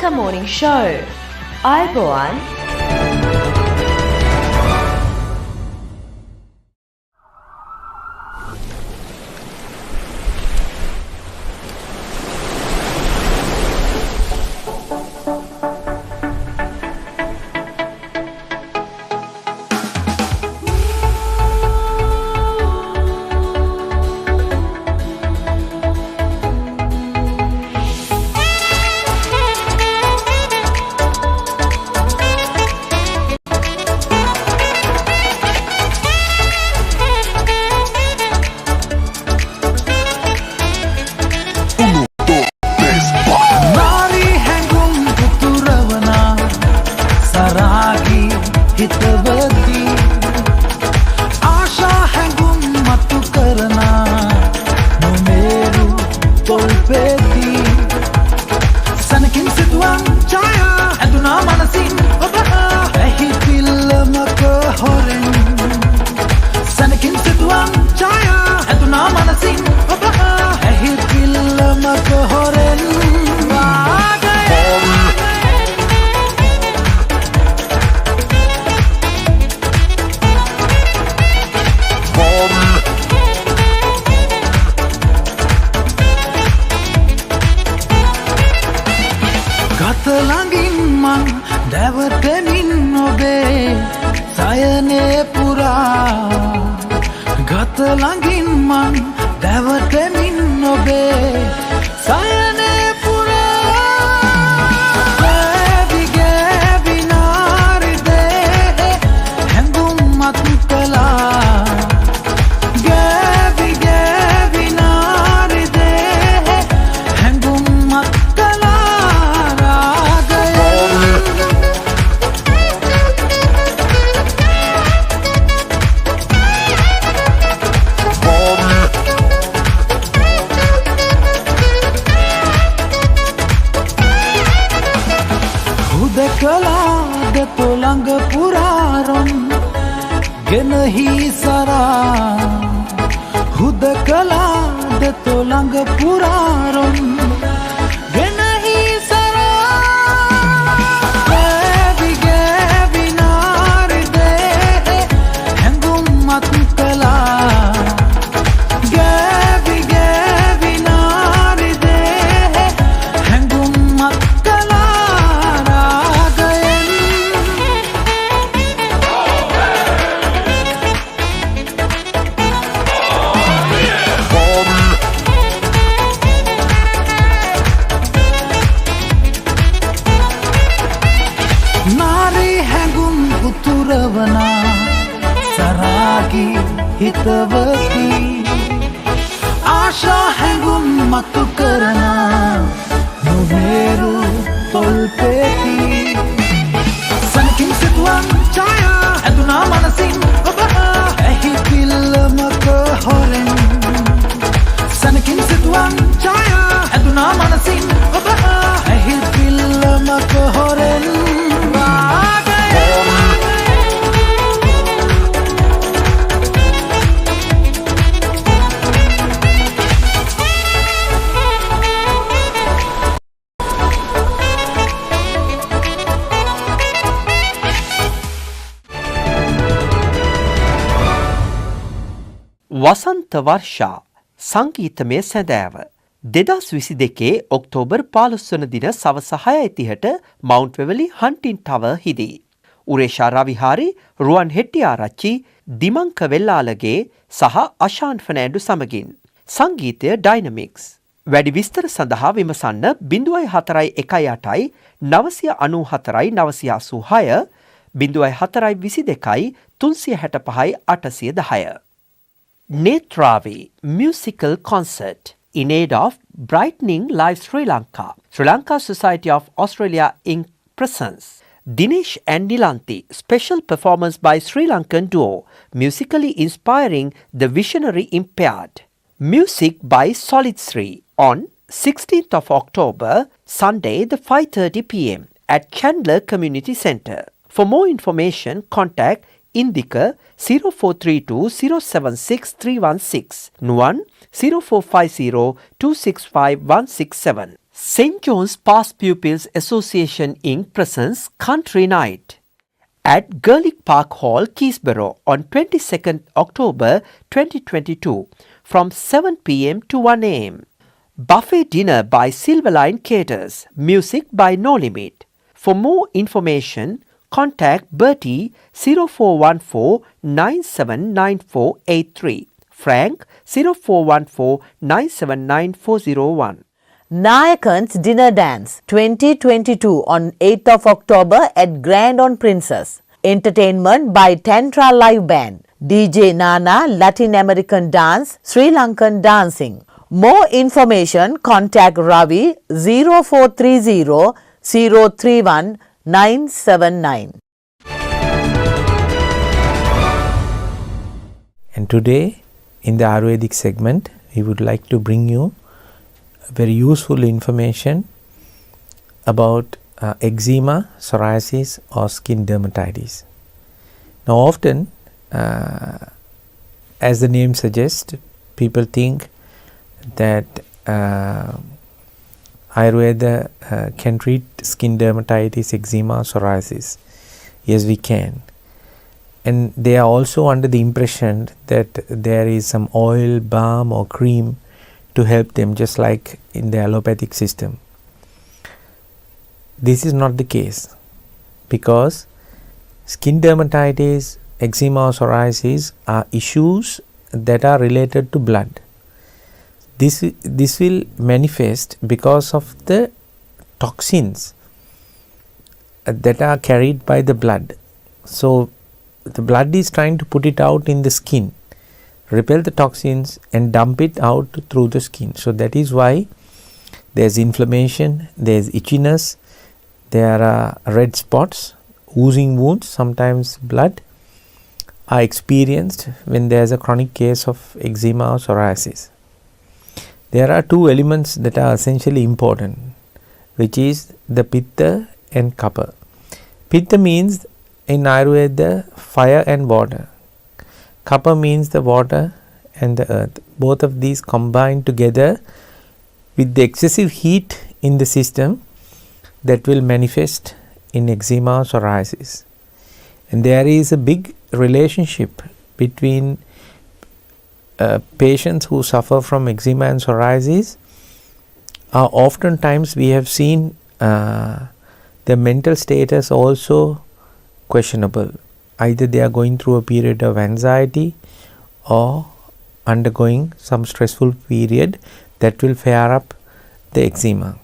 Lanka Morning Show. Ayubowan. වසන්ත වර්ෂා සංගීතමය සැඳෑව 2022 October 15 වන දින සවස 6:30ට මවුන්ට් වෙවලි හන්ටින් ටවර් හිදී උරේෂා රවිහාරි රුවන් හෙට්ටිආරච්චි දිමංක වෙල්ලාලගේ සහ අශාන් ෆර්නෑන්ඩු සමගින් සංගීතය ඩයිනමික්ස් වැඩි විස්තර සඳහා විමසන්න 0418 994 986 0422 365 810 Netravi Musical Concert in aid of Brightening Life Sri Lanka. Sri Lanka Society of Australia Inc. presents Dinesh and Nilanthi, special performance by Sri Lankan duo, musically inspiring the visionary impaired. Music by Solid Sri on 16th of October, Sunday, the 5:30 p.m. at Chandler Community Centre. For more information, contact Indika 0432 076 316 Nuwan 0450 265 167. St. John's Past Pupils Association Inc. presents Country Night at Gerlich Park Hall, Keysborough on 22nd October 2022 from 7 p.m. to 1 a.m. Buffet dinner by Silverline Caters. Music by No Limit. For more information, contact Bertie 0414 979483, Frank 0414 979401. Nayakan's Dinner Dance 2022 on 8th of October at Grand on Princess. Entertainment by Tantra Live Band. DJ Nana, Latin American Dance, Sri Lankan Dancing. More information, contact Ravi 0430 031 979. And today in the Ayurvedic segment, we would like to bring you very useful information about eczema, psoriasis or skin dermatitis. Now often, as the name suggests, people think that Ayurveda can treat skin dermatitis, eczema, psoriasis. Yes, we can. And they are also under the impression that there is some oil, balm or cream to help them, just like in the allopathic system. This is not the case, because skin dermatitis, eczema or psoriasis are issues that are related to blood. This will manifest because of the toxins that are carried by the blood. So the blood is trying to put it out in the skin, repel the toxins and dump it out through the skin. So that is why there is inflammation, there is itchiness, there are red spots, oozing wounds, sometimes blood are experienced when there is a chronic case of eczema or psoriasis. There are two elements that are essentially important, which is the pitta and kapha. Pitta means in Ayurveda fire and water. Kapha means the water and the earth. Both of these combine together with the excessive heat in the system that will manifest in eczema or psoriasis. And there is a big relationship between patients who suffer from eczema and psoriasis. Oftentimes we have seen their mental status also questionable. Either they are going through a period of anxiety or undergoing some stressful period that will flare up the eczema.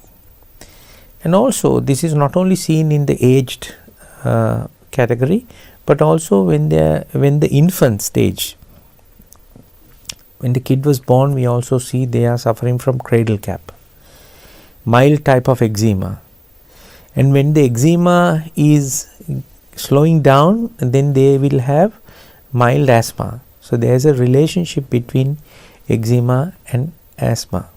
And also this is not only seen in the aged category, but also when the infant stage. When the kid was born, we also see they are suffering from cradle cap, mild type of eczema. And when the eczema is slowing down, then they will have mild asthma. So there is a relationship between eczema and asthma.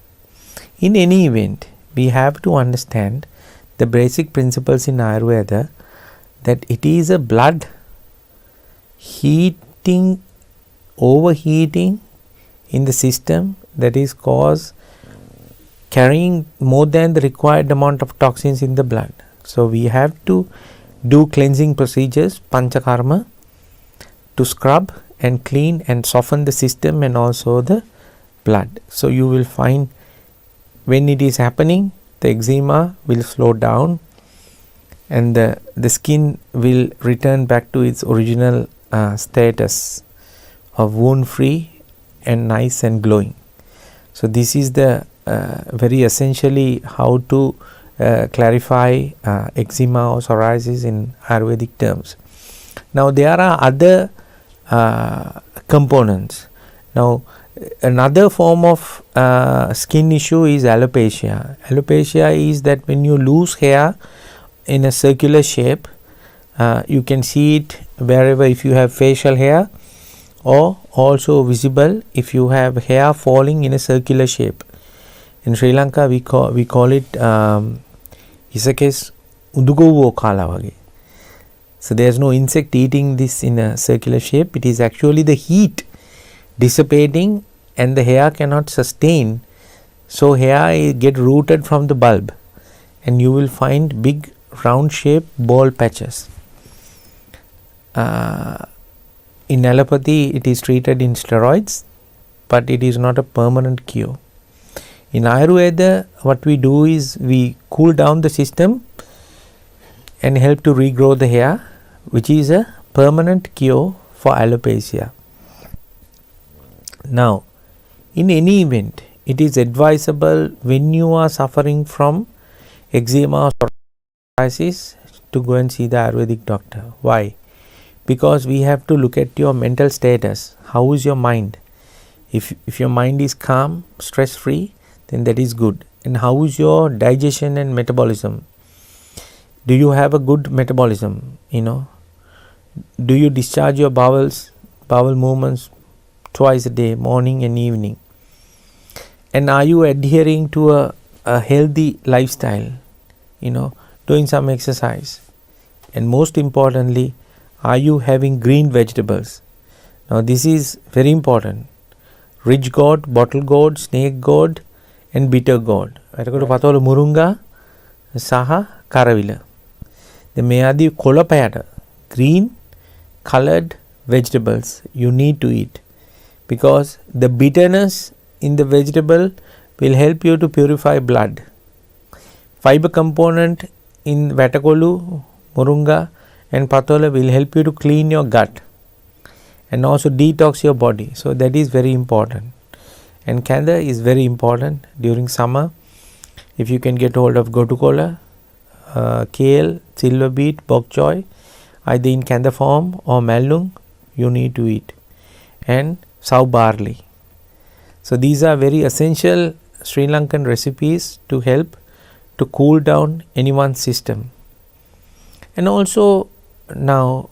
In any event, we have to understand the basic principles in Ayurveda, that it is a blood overheating in the system that is carrying more than the required amount of toxins in the blood. So we have to do cleansing procedures, panchakarma, to scrub and clean and soften the system and also the blood. So you will find when it is happening, the eczema will slow down and the skin will return back to its original status of wound free and nice and glowing. So this is the very essentially how to clarify eczema or psoriasis in Ayurvedic terms. Now there are other components. Now another form of skin issue is alopecia. Alopecia is that when you lose hair in a circular shape, you can see it wherever, if you have facial hair, or also visible if you have hair falling in a circular shape. In Sri Lanka we call it isakes udugowo kala wage. So there is no insect eating this in a circular shape. It is actually the heat dissipating and the hair cannot sustain So hair get rooted from the bulb, and you will find big round shaped bald patches. In allopathy, it is treated in steroids, but it is not a permanent cure. In Ayurveda, what we do is we cool down the system and help to regrow the hair, which is a permanent cure for alopecia. Now, in any event, it is advisable when you are suffering from eczema or psoriasis to go and see the Ayurvedic doctor. Why? Because we have to look at your mental status. How is your mind? If your mind is calm, stress free, then that is good. And how is your digestion and metabolism? Do you have a good metabolism? Do you discharge your bowel movements twice a day, morning and evening? And are you adhering to a healthy lifestyle? Doing some exercise. And most importantly, are you having green vegetables? Now this is very important. Ridge gourd, bottle gourd, snake gourd and bitter gourd. එතකොට පතවල මුරුංගා සහ කරවිල. දැන් මේ ආදී කොළපයට green colored vegetables you need to eat, because the bitterness in the vegetable will help you to purify blood. Fiber component in vatakolu, murunga and patola will help you to clean your gut and also detox your body. So that is very important. And kanda is very important during summer. If you can get hold of gotukola, kale, silver beet, bok choy, either in kanda form or mallung, you need to eat. And sow barley. So these are very essential Sri Lankan recipes to help to cool down anyone's system. And also now,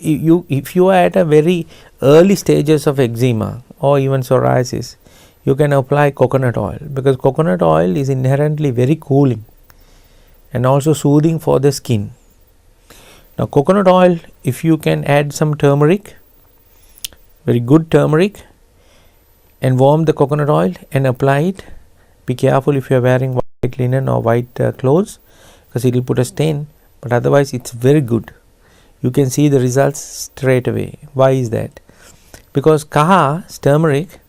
if you are at a very early stages of eczema or even psoriasis, you can apply coconut oil, because coconut oil is inherently very cooling and also soothing for the skin. Now coconut oil, if you can add some turmeric, very good turmeric, and warm the coconut oil and apply it. Be careful if you are wearing white linen or white clothes, because it will put a stain, but otherwise it's very good. You can see the results straight away. Why is that? Because kaha, turmeric,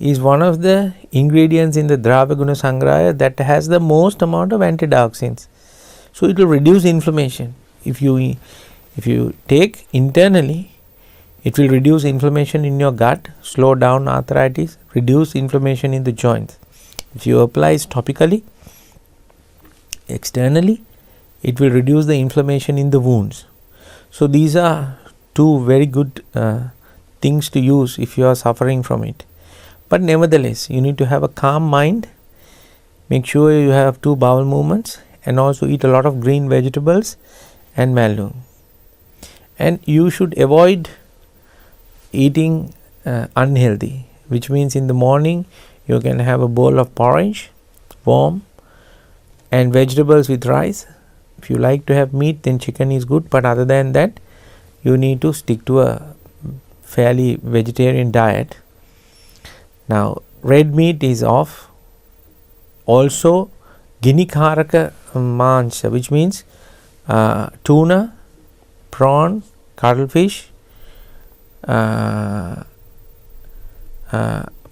is one of the ingredients in the Dravya Guna Sangraya that has the most amount of antioxidants. So it will reduce inflammation. If you take internally, it will reduce inflammation in your gut, slow down arthritis, reduce inflammation in the joints. If you apply it topically, externally, it will reduce the inflammation in the wounds. So these are two very good things to use if you are suffering from it. But nevertheless, you need to have a calm mind. Make sure you have 2 bowel movements and also eat a lot of green vegetables and mallung. And you should avoid eating unhealthy, which means in the morning you can have a bowl of porridge, warm, and vegetables with rice. If you like to have meat, then chicken is good, but other than that, you need to stick to a fairly vegetarian diet. Now, red meat is off. Also, ginikaraka mansha, which means tuna, prawn, cuttlefish,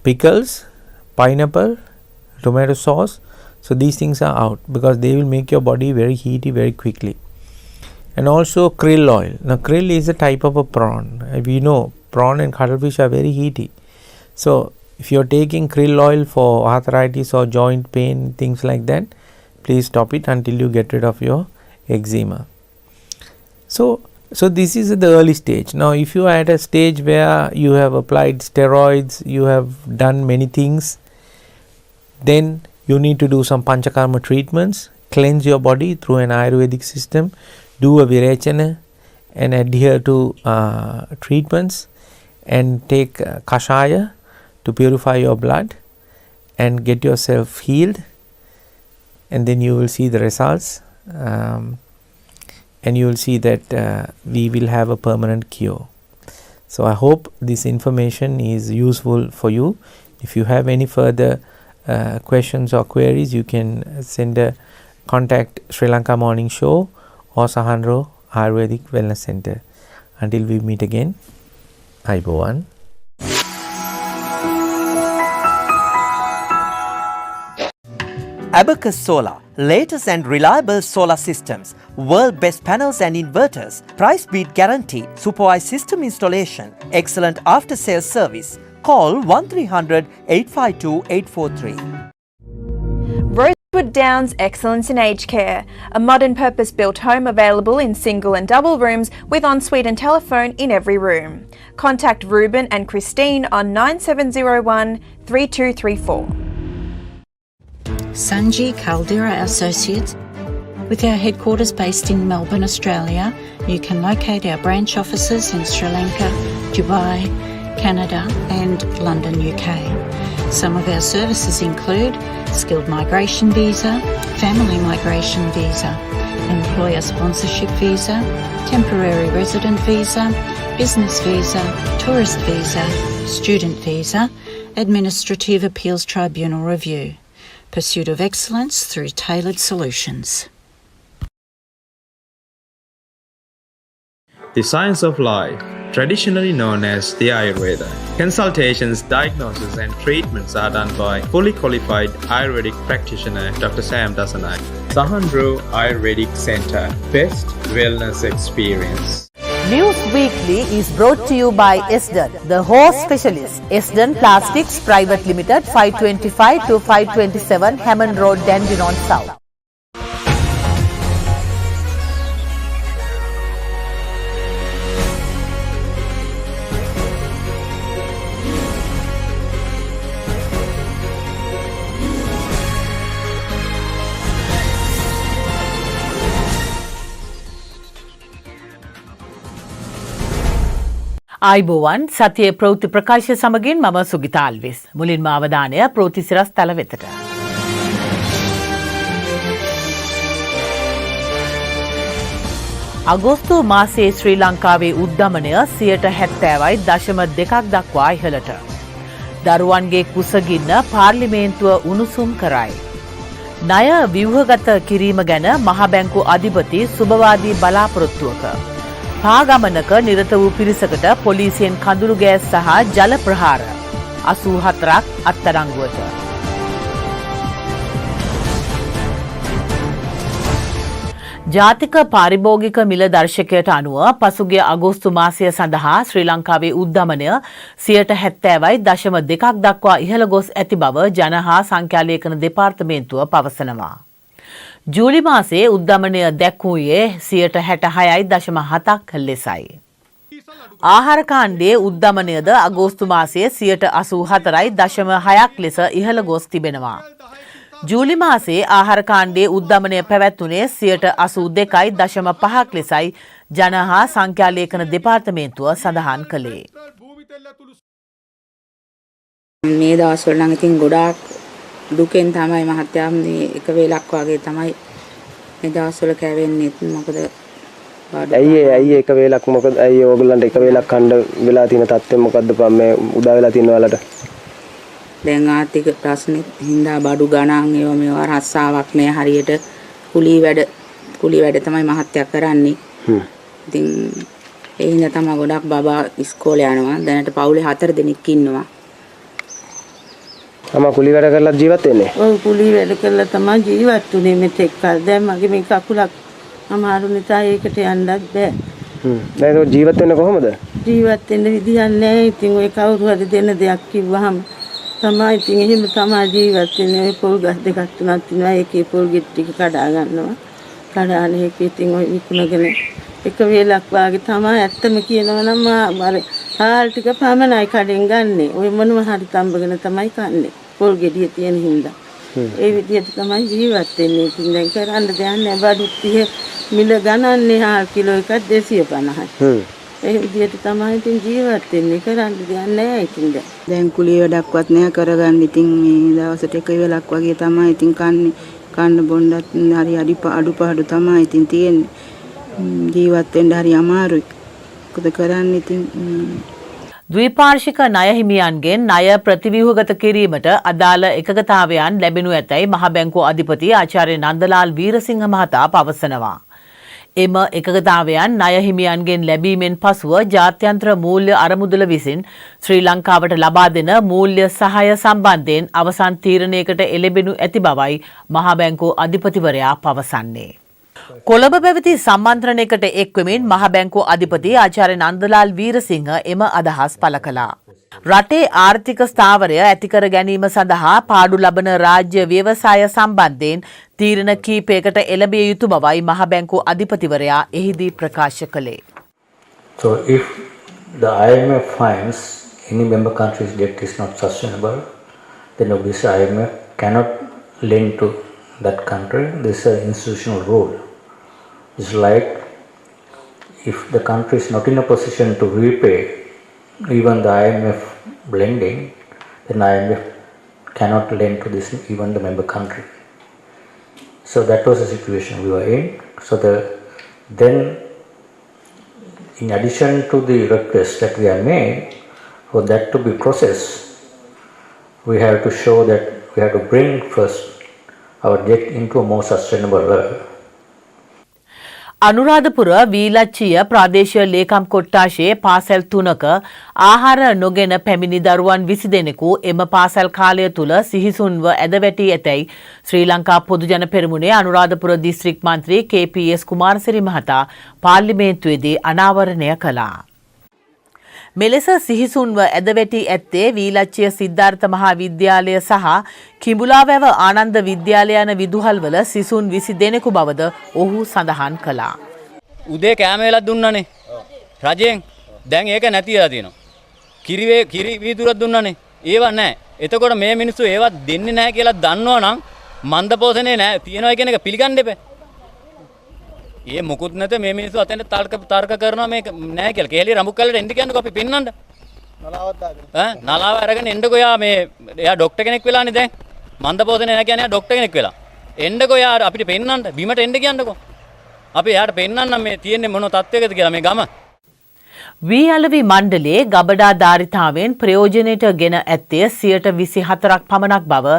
pickles, pineapple, tomato sauce. So these things are out, because they will make your body very heaty very quickly. And also krill oil. Now krill is a type of a prawn. We know prawn and cuttlefish are very heaty. So if you are taking krill oil for arthritis or joint pain, things like that, please stop it until you get rid of your eczema. So this is at the early stage. Now if you are at a stage where you have applied steroids, you have done many things, then you need to do some panchakarma treatments, cleanse your body through an Ayurvedic system, do a virechana and adhere to treatments, and take kashaya to purify your blood and get yourself healed, and then you will see the results, and you will see that we will have a permanent cure. So I hope this information is useful for you. If you have any further questions or queries, you can send a contact Sri Lanka Morning Show or Sahanro Ayurvedic Wellness Center. Until we meet again, Aibowan. Abacus Solar, latest and reliable solar systems, world best panels and inverters, price beat guarantee, supervised system installation, excellent after sales service. Call 1300 852 843. Rosewood Downs Excellence in Aged Care, a modern purpose-built home available in single and double rooms with ensuite and telephone in every room. Contact Ruben and Christine on 9701 3234. Sanji Caldera Associates. With our headquarters based in Melbourne, Australia, you can locate our branch offices in Sri Lanka, Dubai, Canada and London, UK. Some of our services include skilled migration visa, family migration visa, employer sponsorship visa, temporary resident visa, business visa, tourist visa, student visa, administrative appeals tribunal review. Pursuit of excellence through tailored solutions. The science of life, traditionally known as the Ayurveda. Consultations, diagnosis and treatments are done by fully qualified Ayurvedic practitioner Dr. Sam Dasanai. Sahandro Ayurvedic Center, best wellness experience. News Weekly is brought to you by Esden, the horse specialist. Esden Plastics Private Limited, 525 to 527 Hammond Road, Dandenong South. ආයිබෝවන් සතියේ ප්‍රවෘත්ති ප්‍රකාශය සමගින් මම සුගිතා අල්විස්. මුලින්ම අවධානය ප්‍රවෘත්ති සිරස් තල වෙතට. අගෝස්තු මාසයේ ශ්‍රී ලංකාවේ උද්දමනය 70.2% දක්වා ඉහළට. දරුවන්ගේ කුසගින්න පාර්ලිමේන්තුව උණුසුම් කරයි. ණය ව්‍යුහගත කිරීම ගැන මහ බැංකු අධිපති සුබවාදී බලාපොරොත්තුවක. පාගමනක නිරත වූ පිරිසකට පොලිසියෙන් කඳුළු ගෑස් සහ ජල ප්‍රහාර 84ක් අත්අඩංගුවට. ජාතික පාරිභෝගික මිල දර්ශකයට අනුව පසුගිය අගෝස්තු මාසය සඳහා ශ්‍රී ලංකාවේ උද්දමනය 70.2% දක්වා ඉහළ ගොස් ඇති බව ජන හා සංඛ්‍යාලේඛන දෙපාර්තමේන්තුව පවසනවා. ජූලි මාසයේ උද්දමනය දැක්වූයේ 66.7% ලෙසයි. ආහාර කාණ්ඩයේ උද්දමනයද අගෝස්තු මාසයේ 84.6% ලෙස ඉහළ ගොස් තිබෙනවා. ජූලි මාසයේ ආහාර කාණ්ඩයේ උද්දමනය පැවැත්වුණේ 82.5% ලෙසයි ජන හා සංඛ්‍යාලේඛන දෙපාර්තමේන්තුව සඳහන් කළේ. මේ දවස්වල නම් ඉතින් ගොඩාක් දුකෙන් තමයි මහත්තයා මේ එක වේලක් වගේ තමයි මේ දවස්වල කැවෙන්නේ. මොකද ඇයි එක වේලක් මොකද ඇයි ඕගොල්ලන්ට එක වේලක් කන්න වෙලා තියෙන තත්ත්වය මොකද්ද මේ උදා වෙලා තියෙන ඔයාලට? දැන් ආර්ථික ප්‍රශ්නේ හින්දා බඩු ගණන් මේවා රස්සාවක් නෑ හරියට කුලී වැඩ තමයි මහත්තයා කරන්නේ. ඉතින් ඒ හින්දා තමයි ගොඩක් බබා ඉස්කෝලේ යනවා. දැනට පවුලේ 4 දෙනෙක් ඉන්නවා. අම්මා කුලී වැඩ කරලා ජීවත් වෙන්නේ? ඔව් කුලී වැඩ කරලා තමයි ජීවත් වුනේ මෙතෙක් කල්. දැන් මගේ මේ කකුලක් අමාරු නිසා ඒකට යන්නත් බෑ. දැන් ඒක ජීවත් වෙන්නේ කොහොමද? ජීවත් වෙන්න විදියක් නෑ. ඉතින් ඔය කවුරු හරි දෙන දෙයක් කිව්වහම තමයි ඉතින් එහෙම තමයි ජීවත් වෙන්නේ. ඔය පොල් ගස් දෙකක් තුනක් තියෙනවා. ඒකේ පොල් ගෙඩි ටික කඩා ගන්නවා. කඩාන ඒක ඉතින් ඔය විකුණගෙන එක වේලක් වාගේ තමයි ඇත්තම කියනවා නම් අර හාල් ටික පමණයි කඩෙන් ගන්නෙ. ඔය මොනවා හරි තම්බගෙන තමයි කන්නේ. පොල් ගෙඩිය තියෙන හින්දා. ඒ විදිහට තමයි ජීවත් වෙන්නේ. ඉතින් දැන් කරන්න දෙයක් නෑ. බඩු 30 මිල ගණන්නේ හාල් කිලෝ එකක් 250යි. ඒ විදිහට තමයි ඉතින් ජීවත් වෙන්නේ. කරන්න දෙයක් නෑ ඉතින් දැන් කුලී වැඩක්වත් නෑ කරගන්න. ඉතින් මේ දවසට එක වෙලක් වගේ තමයි ඉතින් කන්නේ. කන්න බොන්නත් හරි අඩුපාඩු තමයි ඉතින් තියෙන්නේ. ජීවත් වෙන්න හරි අමාරුයි. මොකද කරන්නේ ඉතින් ද්විපාර්ශ්වික ණය හිමියන්ගෙන් ණය ප්‍රතිව්‍යුහගත කිරීමට අදාළ එකගතාවයන් ලැබෙනු ඇතැයි මහ බැංකුව අධිපති ආචාර්ය නන්දලාල් වීරසිංහ මහතා පවසනවා. එම එකගතාවයන් ණය හිමියන්ගෙන් ලැබීමෙන් පසුව ජාත්‍යන්තර මූල්‍ය අරමුදල විසින් ශ්‍රී ලංකාවට ලබා දෙන මූල්‍ය සහාය සම්බන්ධයෙන් අවසන් තීරණයකට එළඹෙනු ඇති බවයි මහ බැංකුව අධිපතිවරයා පවසන්නේ. කොළඹ පැවති සම්මන්ත්‍රණයකට එක්වමින් මහ බැංකුව අධිපති ආචාර්ය නන්දලාල් වීරසිංහ එම අදහස් පළ කළා. රටේ ආර්ථික ස්ථාවරය ඇතිකර ගැනීම සඳහා පාඩු ලබන රාජ්‍ය ව්‍යවසාය සම්බන්ධයෙන් තීරණ කීපයකට එළඹිය යුතු බවයි මහ බැංකුව අධිපතිවරයා එහිදී ප්‍රකාශ කළේ. So if the IMF finds any member country's debt is not sustainable, then obviously IMF cannot lend to that country. This is an institutional rule. It's like if the country is not in a position to repay even the IMF lending, then IMF cannot lend to this even the member country. So that was the situation we were in. So then in addition to the request that we have made, for that to be processed, we have to show that we have to bring first our debt into a more sustainable level. Anuradhapura වීලච්චිය ප්‍රාදේශීය ලේකම් කොට්ටාශයේ පාසල් 3ක ආහාර නොගෙන පැමිණි දරුවන් 20 දෙනෙකු එම පාසල් කාලය තුල සිහිසුන්ව ඇදවැටි ඇතැයි ශ්‍රී ලංකා පොදුජන පෙරමුණේ අනුරාධපුර දිස්ත්‍රික් මන්ත්‍රී KPS කුමාරසිරි මහතා පාර්ලිමේන්තුවේදී අනාවරණය කළා. මෙලෙස සිහිසුන්ව ඇදවැටි ඇත්තේ වීලච්චිය සිද්ධාර්ථ මහා විද්‍යාලය සහ කිඹුලාවැව ආනන්ද විද්‍යාලය යන විදුහල්වල සිසුන් 20 දෙනෙකු බවද ඔහු සඳහන් කළා. උදේ කෑම වේලක් දුන්නානේ. රජෙන් දැන් ඒක නැතිලා තියෙනවා. කිරි වීදුරක් දුන්නානේ. ඒව නැහැ. එතකොට මේ මිනිස්සු ඒව දෙන්නේ නැහැ කියලා දන්නවනම් මන්දපෝසනේ නැහැ. තියනවා කියන එක පිළිගන්න එපා. ඒ මොකුත් නැත මේ මිනිස්සු අතෙන් තර්ක කරනවා මේක නැහැ කියලා. කේලි රඹුක් කල්ලට එන්න කියන්නකො අපි පෙන්නන්න. නලාවක් දාගෙන. නලාව අරගෙන එන්නකො යා එයා ડોක්ටර් කෙනෙක් වෙලානේ දැන්. මන්දපෝසනේ නැහැ කියන්නේ එයා ડોක්ටර් කෙනෙක් වෙලා. එන්නකො යා අපිට පෙන්නන්න. බිමට එන්න කියන්නකො. අපි එයාට පෙන්නන්න මේ තියෙන්නේ මොන තත්වයකද කියලා මේ ගම. වී අලවි මණ්ඩලයේ ගබඩා ධාරිතාවෙන් ප්‍රයෝජනයට ගෙන ඇත්තේ 24% පමණක් බව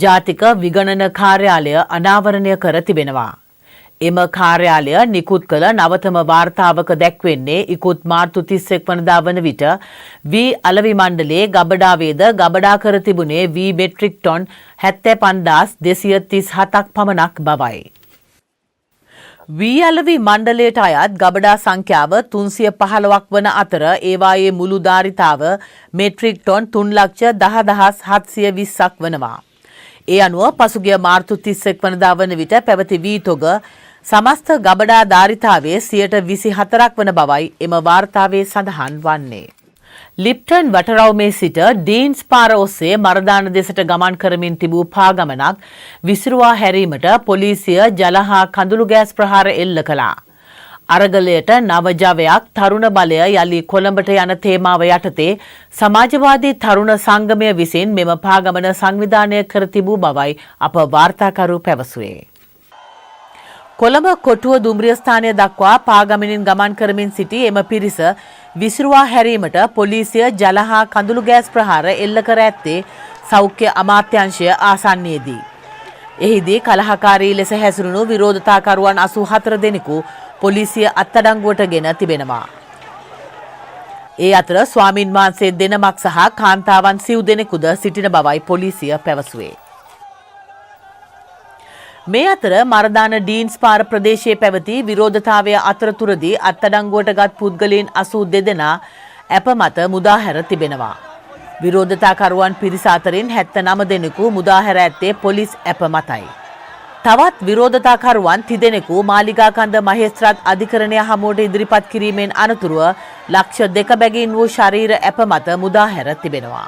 ජාතික විගණන කාර්යාලය අනාවරණය කර තිබෙනවා. එම කාර්යාලය නිකුත් කළ නවතම වාර්තාවක දැක්වෙන්නේ ඉකුත් මාර්තු 31 වනදා වන විට වී අලවි මණ්ඩලයේ ගබඩාවේද ගබඩා කර තිබුණේ වී මෙට්‍රික් ටොන් 75237ක් පමණක් බවයි. වී අලවි මණ්ඩලයට අයත් ගබඩා සංඛ්‍යාව 315ක් වන අතර ඒවායේ මුළු ධාරිතාව මෙට්‍රික් ටොන් 3,10,720ක් වනවා. ඒ අනුව පසුගිය මාර්තු 31 වනදා වන විට පැවති වී තොග සමස්ත ගබඩා ධාරිතාවේ 24% වන බවයි එම වාර්තාවේ සඳහන් වන්නේ. ලිප්ටන් වටරවුමේ සිට ඩීන්ස් පාර ඔස්සේ මරදාන දෙසට ගමන් කරමින් තිබූ පාගමනක් විසිරුවා හැරීමට පොලිසිය ජල හා කඳුළු ගෑස් ප්‍රහාර එල්ල කළා. අරගලයට නව ජවයක් තරුණ බලය යලි කොළඹට යන තේමාව යටතේ සමාජවාදී තරුණ සංගමය විසින් මෙම පාගමන සංවිධානය කර තිබූ බවයි අප වාර්තාකරු පැවසුවේ. කොළඹ කොටුව දුම්රිය ස්ථානය දක්වා පාගමනින් ගමන් කරමින් සිටි එම පිරිස විසිරුවා හැරීමට පොලිසිය ජල හා කඳුළු ගෑස් ප්‍රහාර එල්ල කර ඇත්තේ සෞඛ්‍ය අමාත්‍යාංශය ආසන්නයේදී. එහිදී කලහකාරී ලෙස හැසිරුණු විරෝධතාකරුවන් 84 දෙනෙකු පොලිසිය අත්අඩංගුවට ගෙන තිබෙනවා. ඒ අතර ස්වාමින් වහන්සේ දෙනමක් සහ කාන්තාවන් සිව් දෙනෙකුද සිටින බවයි පොලිසිය පැවසුවේ. මේ අතර මරදාන ඩීන්ස් පාර ප්‍රදේශයේ පැවති විරෝධතාවය අතරතුරදී අත්අඩංගුවට ගත් පුද්ගලයන් 82 දෙනා අප මත මුදාහැර තිබෙනවා. විරෝධතාකරුවන් පිරිස අතරින් 79 දෙනෙකු මුදාහැර ඇත්තේ පොලිස් අප මතයි. තවත් විරෝධතාකරුවන් 30 දෙනෙකු මාලිගාකන්ද මහේස්ත්‍රාත් අධිකරණය හමුවට ඉදිරිපත් කිරීමෙන් අනතුරුව ලක්ෂ 2 බැගින් වූ ශරීර අප මත මුදාහැර තිබෙනවා.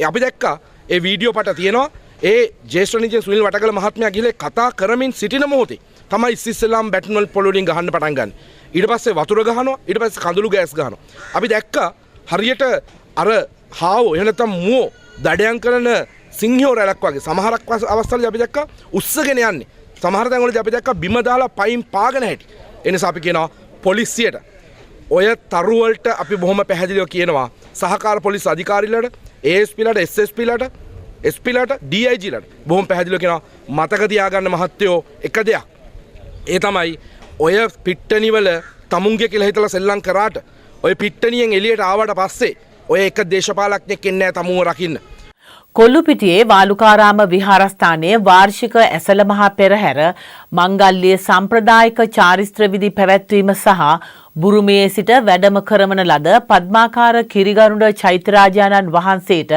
අපි දැක්කා ඒ වීඩියෝ පට තියෙනවා ඒ ජේෂ්ඨ නීතිඥ සුනිල් වටකල මහත්මයා ගිහලා කතා කරමින් සිටින මොහොතේ තමයි ඉස්සෙල්ලාම බැටන් වල පොළ වලින් ගහන්න පටන් ගන්න. ඊට පස්සේ වතුර ගහනවා, ඊට පස්සේ කඳුළු ගෑස් ගහනවා. අපි දැක්කා හරියට අර හාවෝ එහෙම නැත්නම් මුවෝ දඩයන් කරන සිංහයෝ රැලක් වගේ සමහරක් අවස්ථාවලදී අපි දැක්කා උස්සගෙන යන්නේ. සමහර තැන්වලදී අපි දැක්කා බිම දාලා පයින් පාගෙන හැටි. ඒ නිසා අපි කියනවා පොලිසියට ඔය තරුවලට අපි බොහොම පැහැදිලිව කියනවා සහකාර පොලිස් අධිකාරීලට ASPලට SSPලට SPලට DIGලට බොහොම පැහැදිලිව කියනවා මතක තියාගන්න මහත්තයෝ එක දෙයක්. ඒ තමයි ඔය පිට්ටනිවල තමුන්ගේ කියලා හිතලා සෙල්ලම් කරාට ඔය පිට්ටනියෙන් එළියට ආවට පස්සේ ඔය එක දේශපාලඥයෙක් එන්නේ නැහැ තමුව රකින්න. කොල්ලුපිටියේ වාලුකාරාම විහාරස්ථානයේ වාර්ෂික ඇසළ මහා පෙරහැර මංගල්‍ය සම්ප්‍රදායික චාරිත්‍ර විධි පැවැත්වීම සහ බුරුමයේ සිට වැඩම කරවන ලද පද්මාකාර කිරිගරුඬ චෛත්‍යරාජාණන් වහන්සේට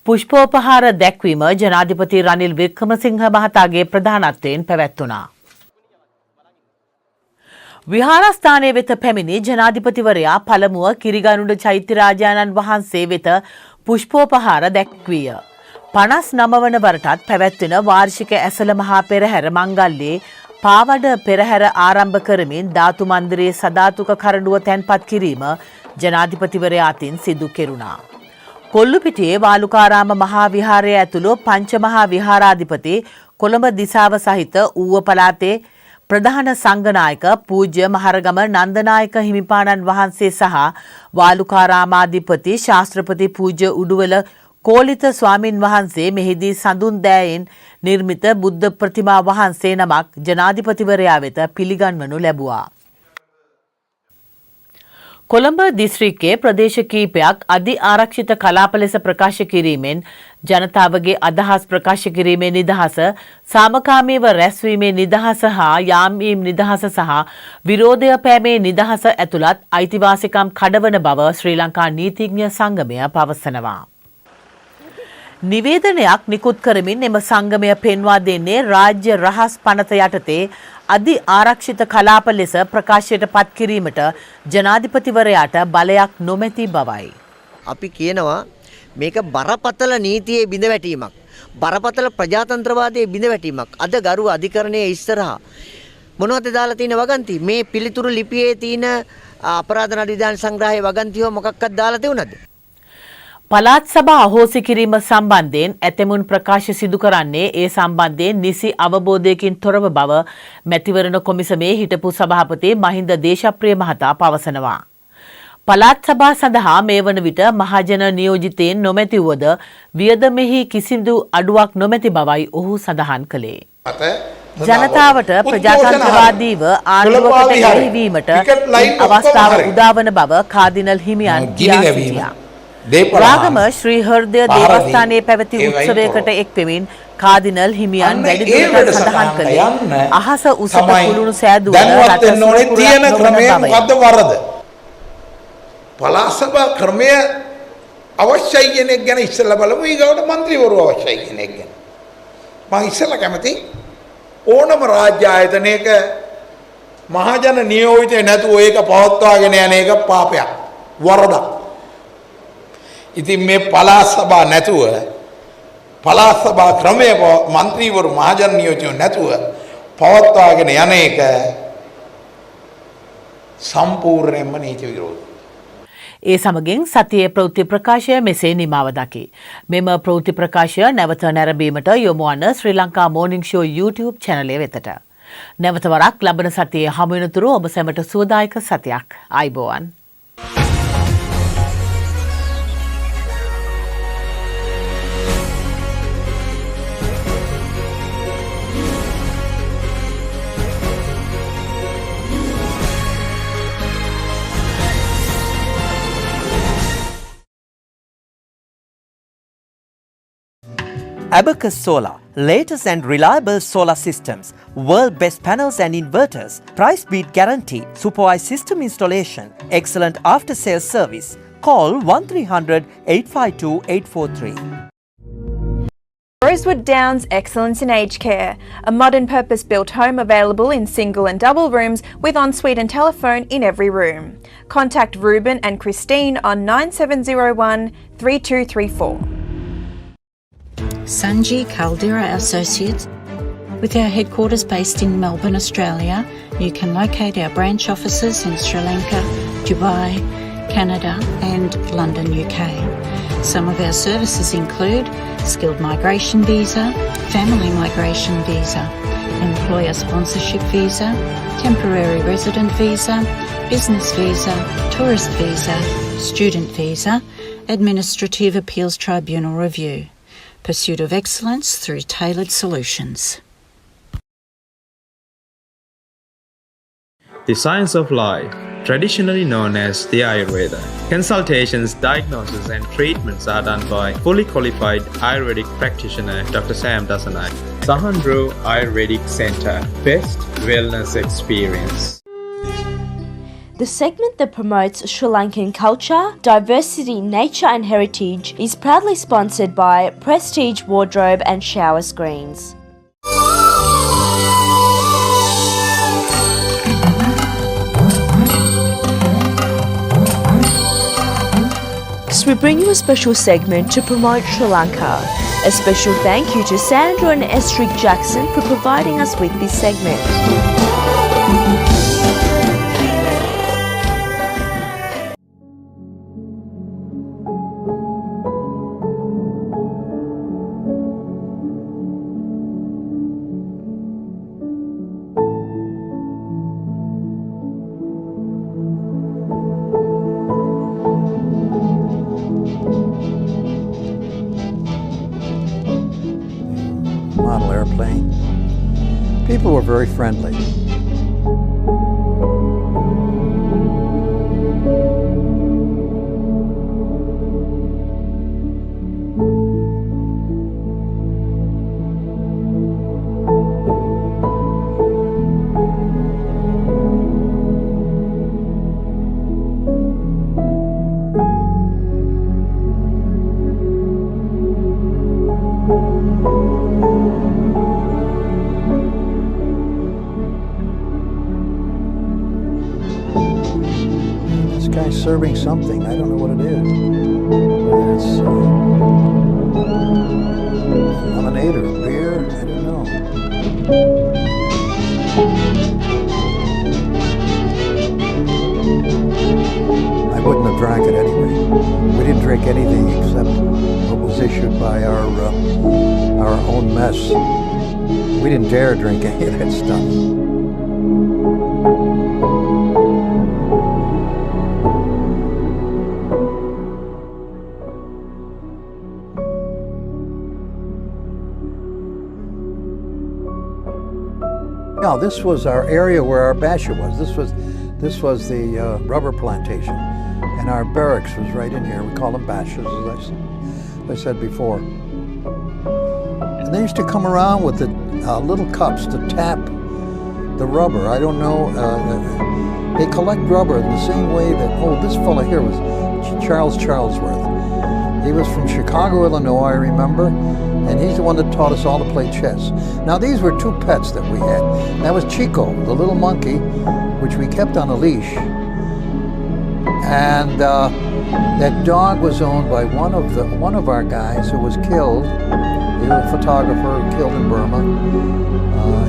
පුෂ්පෝපහාර දැක්වීම ජනාධිපති රනිල් වික්‍රමසිංහ මහතාගේ ප්‍රධානත්වයෙන් පැවැත්වුණා. විහාරස්ථානයේ වෙත පැමිණි ජනාධිපතිවරයා පළමුව කිරිගරුඬ චෛත්‍යරාජාණන් වහන්සේ වෙත පුෂ්පෝපහාර දැක්විය. 59 වන වරටත් පැවැත්වෙන වාර්ෂික ඇසළ මහා පෙරහැර මංගල්‍යයේ පාවඩ පෙරහැර ආරම්භ කරමින් ධාතු මන්දිරයේ සදාතුක කරඬුව තැන්පත් කිරීම ජනාධිපතිවරයා අතින් සිදු කෙරුණා. කොල්ලුපිටියේ වාලුකාරාම මහා විහාරය ඇතුළු පංචමහා විහාරාධිපති කොළඹ දිසාව සහිත ඌව පළාතේ ප්‍රධාන සංඝනායක පූජ්‍ය මහරගම නන්දනායක හිමිපාණන් වහන්සේ සහ වාලුකාරාමාධිපති ශාස්ත්‍රපති පූජ්‍ය උඩුවල කෝලිත ස්වාමින් වහන්සේ මෙහිදී සඳුන් දෑයෙන් නිර්මිත බුද්ධ ප්‍රතිමා වහන්සේ නමක් ජනාධිපතිවරයා වෙත පිළිගන්වනු ලැබුවා. කොළඹ දිස්ත්‍රික්කයේ ප්‍රදේශ කීපයක් අධි ආරක්ෂිත කලාප ලෙස ප්‍රකාශ කිරීමෙන් ජනතාවගේ අදහස් ප්‍රකාශ කිරීමේ නිදහස, සාමකාමීව රැස්වීමේ නිදහස හා යාමීම් නිදහස සහ විරෝධය පෑමේ නිදහස ඇතුළත් අයිතිවාසිකම් කඩවන බව ශ්‍රී ලංකා නීතිඥ සංගමය පවසනවා. නිවේදනයක් නිකුත් කරමින් එම සංගමය පෙන්වා දෙන්නේ රාජ්‍ය රහස් පනත යටතේ අධි ආරක්ෂිත කලාප ලෙස ප්‍රකාශයට පත් කිරීමට ජනාධිපතිවරයාට බලයක් නොමැති බවයි. අපි කියනවා මේක බරපතල නීතියේ බිඳවැටීමක්, බරපතල ප්‍රජාතන්ත්‍රවාදයේ බිඳවැටීමක්. අද ගරු අධිකරණයේ ඉස්සරහා මොනවද දාලා තියෙන වගන්ති? මේ පිළිතුරු ලිපියේ තියෙන අපරාධ නඩුදාන සංග්‍රහයේ වගන්තිව මොකක්වත් දාලා තියුණාද? පළාත් සභා අහෝසි කිරීම සම්බන්ධයෙන් ඇතැමුන් ප්‍රකාශ සිදු කරන්නේ ඒ සම්බන්ධයෙන් නිසි අවබෝධයකින් තොරව බව මැතිවරණ කොමිසමේ හිටපු සභාපති මහින්ද දේශප්‍රිය මහතා පවසනවා. පළාත් සභා සඳහා මේ වන විට මහජන නියෝජිතයින් නොමැති වුවද වියදමෙහි කිසිදු අඩුවක් නොමැති බවයි ඔහු සඳහන් කළේ. ජනතාවට ප්‍රජාතන්ත්‍රවාදීව ආණ්ඩුවකට එරෙහිවීමට අවස්ථාව උදාවන බව කාදිනල් හිමියන් කියා සිටියා. රාගම ශ්‍රී හෘදය දේවස්ථානයේ පැවති උත්සවයකට එක්වෙමින් කාදිනල් හිමියන් වැඩිදුරටත් සඳහන් කළේ අහස උසට කුළුණු සෑදුවන රට තියෙන ක්‍රමය මොකද්ද වරද? පළාත් සභා ක්‍රමය අවශ්‍යයි කියන එක ගැන ඉස්සෙල්ලා බලමු. ඊගොඩ മന്ത്രിවරු අවශ්‍යයි කියන එක ගැන. මම ඉස්සෙල්ලා කැමති ඕනම රාජ්‍ය ආයතනයක මහජන නියෝජිතය නැතුව ඒක පවත්වාගෙන යන එක පාපයක්, වරදක්. ඉතින් මේ පළාත් සභා නැතුව, පළාත් සභා ක්‍රමය മന്ത്രിවරු මහජන නියෝජිතයෝ නැතුව පවත්වාගෙන යන එක සම්පූර්ණයෙන්ම නීති විරෝධී. ඒ සමගින් සතියේ ප්‍රවෘත්ති ප්‍රකාශය මෙසේ නිමාව දකි. මෙම ප්‍රවෘත්ති ප්‍රකාශය නැවත නැරඹීමට යොමු වන Sri Lanka morning show YouTube channel වෙතට. නැවත වරක් ලබන සතියේ හමු වෙනතුරු ඔබ සැමට සුවදායක සතියක්. ආයුබෝවන්. Abacus Solar, latest and reliable solar systems, world best panels and inverters, price beat guarantee, supervised system installation, excellent after sales service. Call 1300 852 843. Rosewood Downs Excellence in Aged Care, a modern purpose-built home available in single and double rooms with ensuite and telephone in every room. Contact Ruben and Christine on 9701 3234. Sanji Caldera Associates. With our headquarters based in Melbourne, Australia, you can locate our branch offices in Sri Lanka, Dubai, Canada and London, UK. Some of our services include skilled migration visa, family migration visa, employer sponsorship visa, temporary resident visa, business visa, tourist visa, student visa, administrative appeals tribunal review. Pursuit of excellence through tailored solutions. The science of life, traditionally known as the Ayurveda. Consultations, diagnosis and treatments are done by fully qualified Ayurvedic practitioner Dr. Sam Dasanai. Sahandro Ayurvedic Centre, best wellness experience. The segment that promotes Sri Lankan culture, diversity, nature and heritage is proudly sponsored by Prestige Wardrobe and Shower Screens. We bring you a special segment to promote Sri Lanka. A special thank you to Sandra and Estrid Jackson for providing us with this segment. Model airplane. People were very friendly. Serving something. I don't know what it is. Whether it's lemonade or beer, I don't know. I wouldn't have drank it anyway. We didn't drink anything except what was issued by our own mess. We didn't dare drink any of that stuff. No, this was our area where our basha was. This was the rubber plantation, and our barracks was right in here. We call them bashas, as I said before. And they used to come around with the little cups to tap the rubber. I don't know. They collect rubber in the same way that this fella here was Charles Charlesworth. He was from Chicago, Illinois, I remember. And he's the one that taught us all to play chess. Now these were two pets that we had. That was Chico, the little monkey, which we kept on a leash. And that dog was owned by one of our guys who was killed. He was a photographer killed in Burma.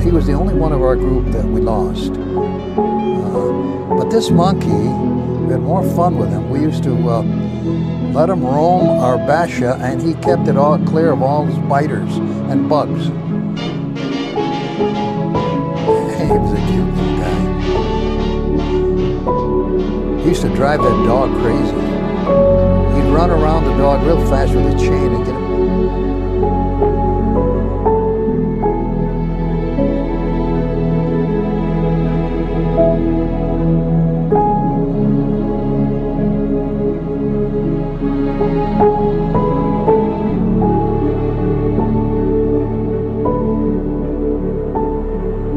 He was the only one of our group that we lost. But this monkey, we had more fun with him. We used to let him roam our basha, and he kept it all clear of all spiders and bugs. He was a cute little guy. He used to drive that dog crazy. He'd run around the dog real fast with a chain and get him.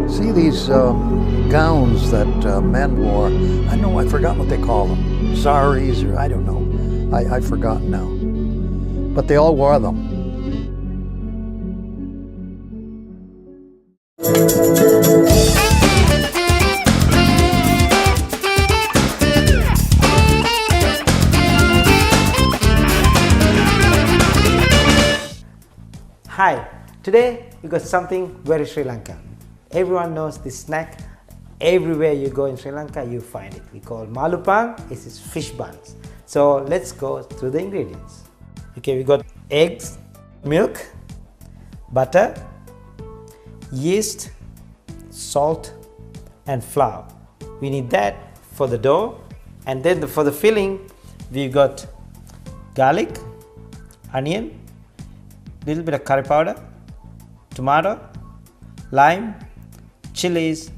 See these gowns that men wore. I forgot what they call them. Saris, or I don't know. I've forgotten now. But they all wore them. Hi, today we got something very Sri Lankan. Everyone knows this snack. Everywhere you go in Sri Lanka, you find it. We call malupang. This is fish buns. So let's go through the ingredients. Okay, we got eggs, milk, butter, yeast, salt, and flour. We need that for the dough. And then for the filling, we've got garlic, onion, little bit of curry powder, tomato, lime, chilies,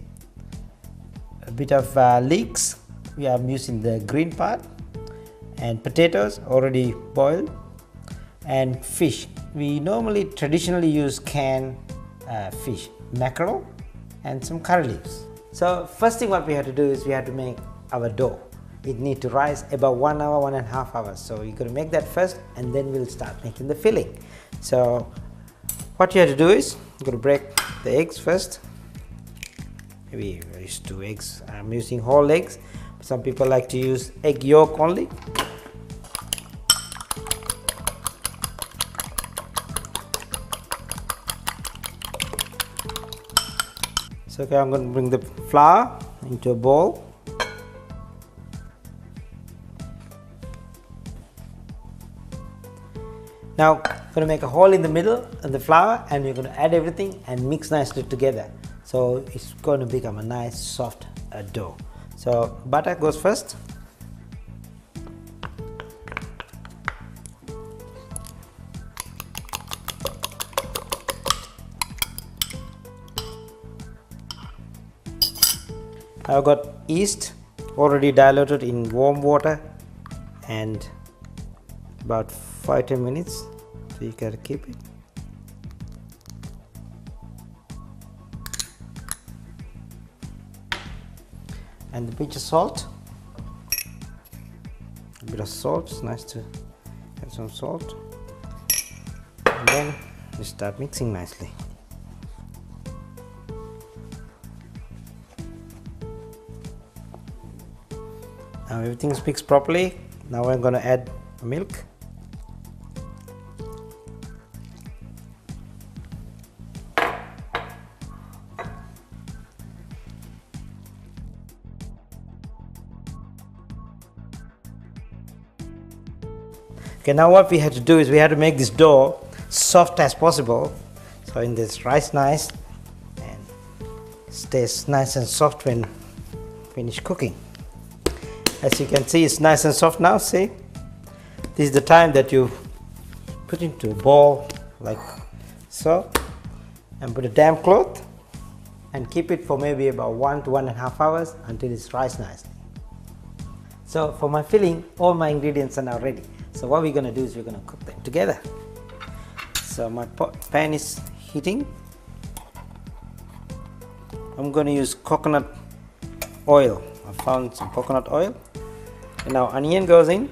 a bit of leeks. We are using the green part, and potatoes already boiled, and fish. We normally traditionally use canned fish, mackerel, and some curry leaves. So first thing what we have to do is we have to make our dough. It needs to rise about 1 hour, 1.5 hours. So you're going to make that first, and then we'll start making the filling. So what you have to do is you're going to break the eggs first. Maybe I use 2 eggs. I'm using whole eggs. Some people like to use egg yolk only. So okay, I'm going to bring the flour into a bowl. Now I'm going to make a hole in the middle of the flour, and you're going to add everything and mix nicely together. So it's going to become a nice soft dough. So butter goes first. I've got yeast already diluted in warm water, and about 5-10 minutes, so you gotta keep it. And a pinch of salt. A bit of salt, it's nice to add some salt. And then you start mixing nicely. Now everything's mixed properly. Now I'm going to add milk. Okay, now what we have to do is we have to make this dough soft as possible. So in this rise nice and stays nice and soft when finish cooking. As you can see, it's nice and soft now. See, this is the time that you put into a bowl like so, and put a damp cloth and keep it for maybe about 1 to 1.5 hours until it's rise nicely. So for my filling, all my ingredients are now ready. So what we're going to do is we're going to cook them together. So my pan is heating. I'm going to use coconut oil. I found some coconut oil. And now onion goes in.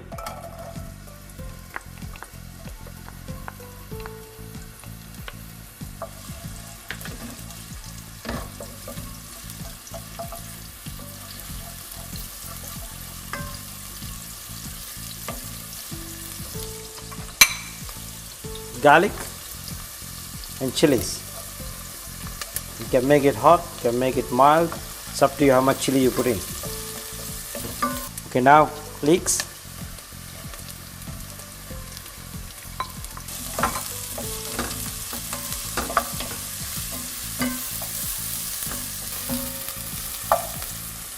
Garlic and chilies. You can make it hot, you can make it mild. It's up to you how much chili you put in. Okay, now leeks.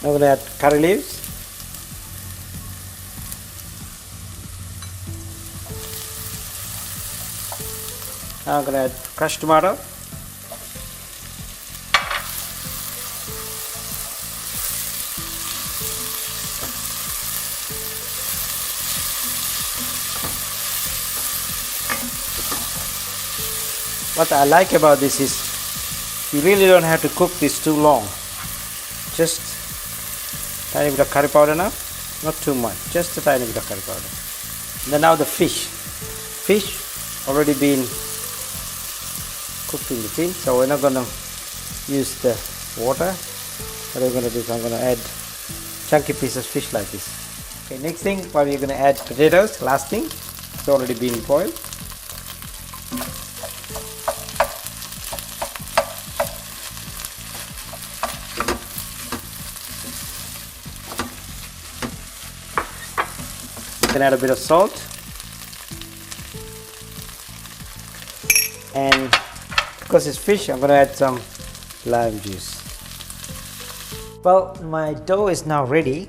Now we're going to add curry leaves. Now I'm going to add crushed tomato. What I like about this is you really don't have to cook this too long. Just a tiny bit of curry powder now, not too much, just a tiny bit of curry powder. And then now the fish. Fish already been cooked in the tin, so we're not going to use the water. What we're going to do is I'm going to add chunky pieces of fish like this. Okay, next thing, what we're going to add potatoes, last thing. It's already been boiled. You can add a bit of salt. And because it's fish, I'm going to add some lime juice. Well, my dough is now ready.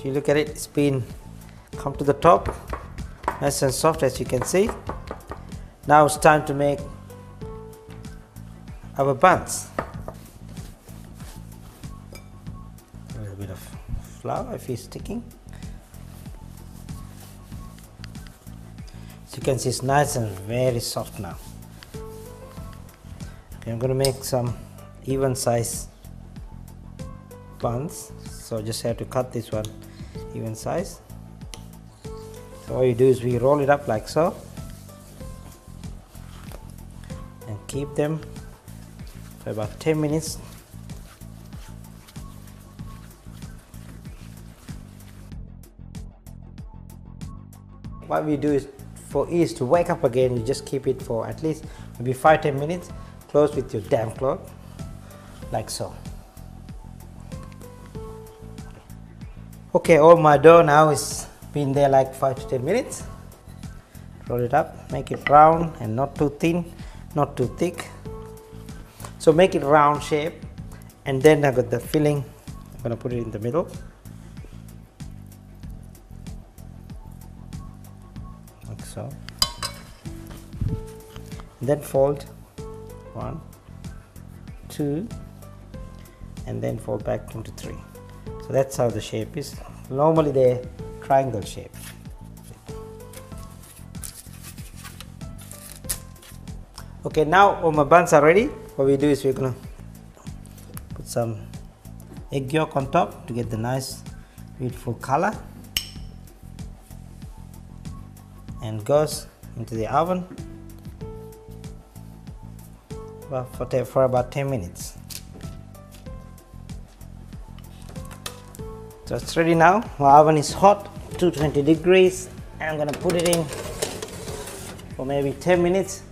If you look at it, it's been come to the top, nice and soft, as you can see. Now it's time to make our buns. A little bit of flour if it's sticking. So you can see it's nice and very soft now. Okay, I'm going to make some even size buns, so just have to cut this one even size. So what you do is we roll it up like so and keep them for about 10 minutes. What we do is for ease to wake up again, you just keep it for at least maybe 5-10 minutes, close with your damp cloth like so. Okay, all my dough now is been there like 5 to 10 minutes. Roll it up, make it round and not too thin, not too thick. So make it round shape, and then I got the filling. I'm gonna put it in the middle. Like so. And then fold 1, 2, and then fold back into 3. So that's how the shape is. Normally they're triangle shape. Okay, now all my buns are ready. What we do is we're gonna put some egg yolk on top to get the nice beautiful color, and goes into the oven for about 10 minutes. So it's ready now. My oven is hot, 220 degrees, and I'm gonna put it in for maybe 10 minutes.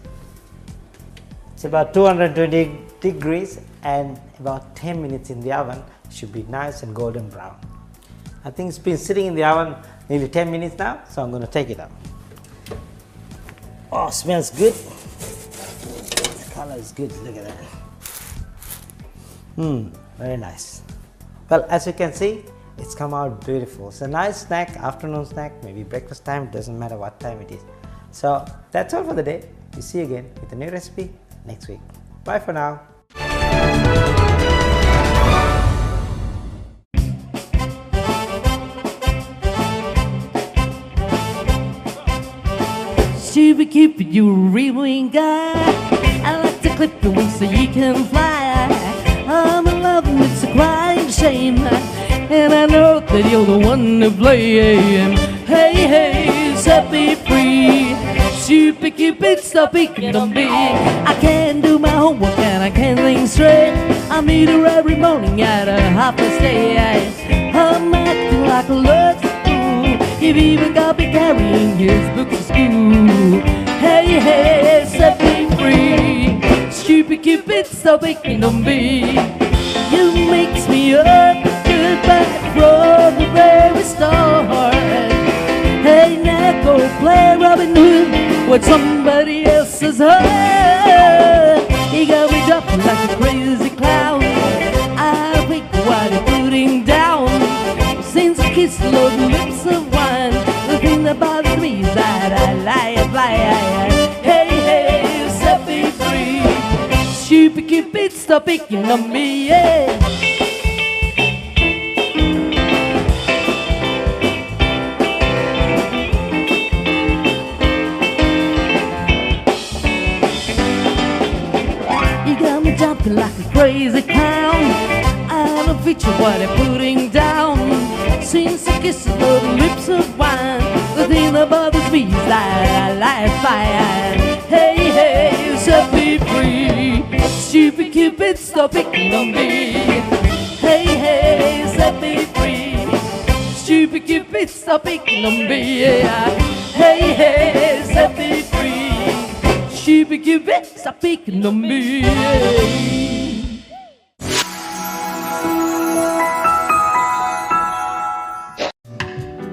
It's about 220 degrees, and about 10 minutes in the oven. It should be nice and golden brown. I think it's been sitting in the oven maybe 10 minutes now, so I'm gonna take it out. Oh, smells good. The color is good, look at that. Very nice. Well, as you can see, it's come out beautiful. It's a nice snack, afternoon snack, maybe breakfast time, it doesn't matter what time it is. So that's all for the day. We see you again with a new recipe next week. Bye for now. Super Cupid, you a real guy. I like to clip your wings so you can fly. I'm in love and it's a crying shame, and I know that you're the one to blame. Hey, hey, set me free. Super Cupid, stop picking on me. I can't do my homework and I can't think straight. I meet her every morning at 8:30. I'm acting like a lost fool. You've even got me carrying his book to school. Hey, hey, set me free. Stupid Cupid, stop picking on me. You mix me up good bad from the very start. Hey, now go play Robin Hood with somebody else's heart. You got me dropping like a crazy clown. I think what you're putting down. Since I kissed those lips of wine, the thing that bothers me is that I lie. Hey, hey, set me free. Stupid Cupid, stop picking on me, yeah. Jumping like a crazy clown. I don't feature what I'm putting down. Since I kiss the lips of wine, the thing that bothers me is that I lie fine. Hey, hey, set me free. Stupid Cupid, stop picking on me. Hey, hey, set me free. Stupid Cupid, stop picking on me. Yeah. Hey, hey, set me free. Stupid Cupid, stop picking on me.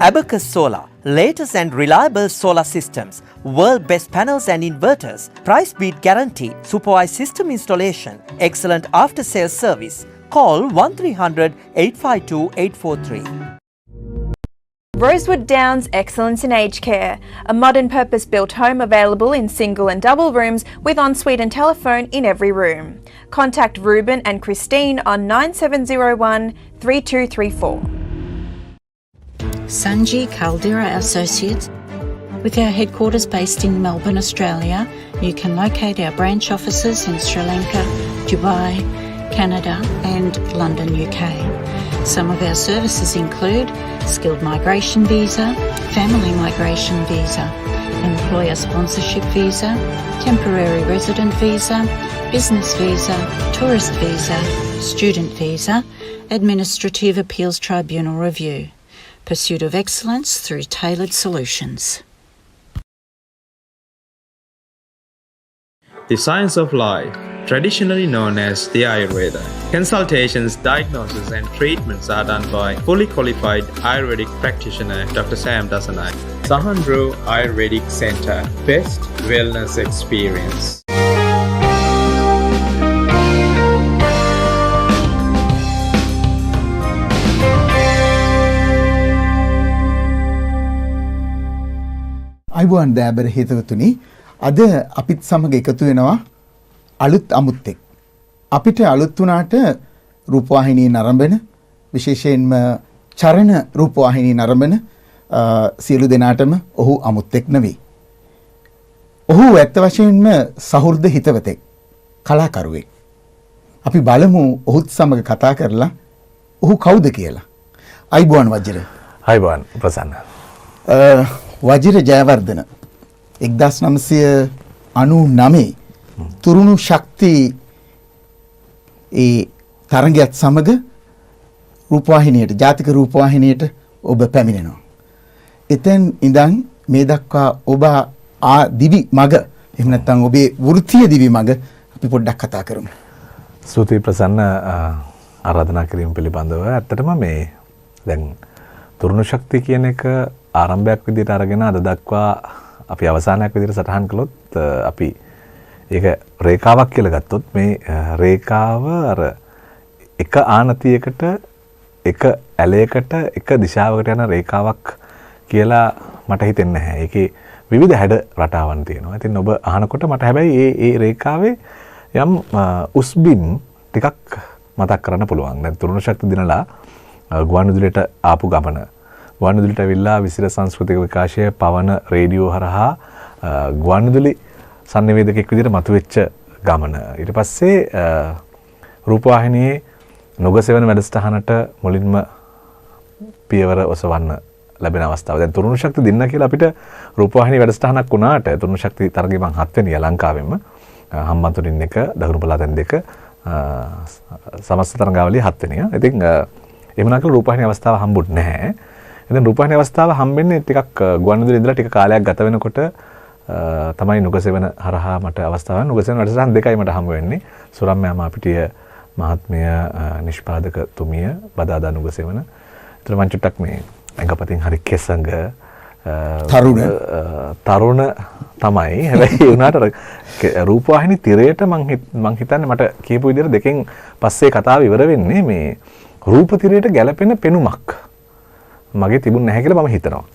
Abacus Solar, latest and reliable solar systems, world best panels and inverters, price beat guarantee, supervised system installation, excellent after sales service. Call 1300 852 843. Rosewood Downs Excellence in Aged Care, a modern purpose-built home available in single and double rooms with ensuite and telephone in every room. Contact Ruben and Christine on 9701 3234. Sanji Caldera Associates. With our headquarters based in Melbourne, Australia, you can locate our branch offices in Sri Lanka, Dubai, Canada and London, UK. Some of our services include skilled migration visa, family migration visa, employer sponsorship visa, temporary resident visa, business visa, tourist visa, student visa, administrative appeals tribunal review. Pursuit of excellence through tailored solutions. The science of life, traditionally known as the Ayurveda. Consultations, diagnosis and treatments are done by fully qualified Ayurvedic practitioner Dr. Sam Dasanai. Sahandro Ayurvedic Center, best wellness experience. අයිබෝන් දෑබර හේතුතුනි අද අපිත් සමග එකතු වෙනවා අලුත් අමුත්තෙක්. අපිට අලුත් වුණාට රූපවාහිනී නරඹන විශේෂයෙන්ම චරණ රූපවාහිනී නරඹන සියලු දෙනාටම ඔහු අමුත්තෙක් නෙවෙයි. ඔහු ඇත්ත වශයෙන්ම සහෘද හිතවතෙක්, කලාකරුවෙක්. අපි බලමු ඔහුත් සමග කතා කරලා ඔහු කවුද කියලා. අයිබෝන් වජිර. අයිබෝන් ප්‍රසන්න. වජිර ජයවර්ධන 1999 තුරුණු ශක්ති ඒ තරගයත් සමග රූපවාහිනියට, ජාතික රූපවාහිනියට ඔබ පැමිණෙනවා. එතෙන් ඉඳන් මේ දක්වා ඔබ දිවි මග, එහෙම නැත්නම් ඔබේ වෘත්තීය දිවි මග අපි පොඩ්ඩක් කතා කරමු. ස්තුතියි ප්‍රසන්න ආරාධනා කිරීම පිළිබඳව. ඇත්තටම මේ දැන් තුරුණු ශක්තිය කියන එක ආරම්භයක් විදිහට අරගෙන අද දක්වා අපි අවසානයක් විදිහට සටහන් කළොත් අපි ඒක රේඛාවක් කියලා ගත්තොත් මේ රේඛාව අර එක ආනතියකට එක ඇලයකට එක දිශාවකට යන රේඛාවක් කියලා මට හිතෙන්නේ නැහැ. ඒකේ විවිධ හැඩ රටාවන් තියෙනවා. ඉතින් ඔබ අහනකොට මට හැබැයි ඒ රේඛාවේ යම් උස්බිම් ටිකක් මතක් කරන්න පුළුවන්. දැන් තුරුණු ශක්තිය දිනලා ගුවන්විදුලියට ආපු ගමන, ගුවන්විදුලියට ඇවිල්ලා විසිර සංස්කෘතික විකාශය පවන රේඩියෝ හරහා ගුවන්විදුලි සංනිවේදකෙක් විදිහට මතුවෙච්ච ගමන. ඊට පස්සේ රූපවාහිනියේ නොගසෙවන වැඩසටහනට මුලින්ම පියවර ඔසවන්න ලැබෙන අවස්ථාව. දැන් තුරුණු ශක්තිය දින්න කියලා අපිට රූපවාහිනී වැඩසටහනක් වුණාට තුරුණු ශක්තිය තරගය මං 7 වෙනිය ලංකාවෙම හම්බන්තොටින් 1 දකුණු පළාතෙන් 2 සමස්ත තරගාවලිය 7 වෙනිය. ඉතින් එහෙම නැකල රූපවාහිනී අවස්ථාව හම්බුනේ නැහැ. ඉතින් රූපවාහිනී අවස්ථාව හම්බෙන්නේ ටිකක් ගුවන්විදුලියේ ඉඳලා ටික කාලයක් ගත වෙනකොට තමයි නුගසෙවන හරහා මට අවස්ථාවක්. නුගසෙවන වැඩසටහන් දෙකයි මට හම්බ වෙන්නේ. සුරම්මයා මාපිටිය මහත්මිය නිෂ්පාදකතුමිය බදාදා නුගසෙවන. ඒතර මං චුට්ටක් මේ ඇඟපතින් හරි කෙසඟ තරුණ තමයි. හැබැයි උනාට රූපවාහිනී තිරයට මං හිතන්නේ මට කියපු විදිහට දෙකෙන් පස්සේ කතාව ඉවර වෙන්නේ මේ රූප තිරයට ගැලපෙන පෙනුමක් මගේ තිබුණ නැහැ කියලා මම හිතනවා.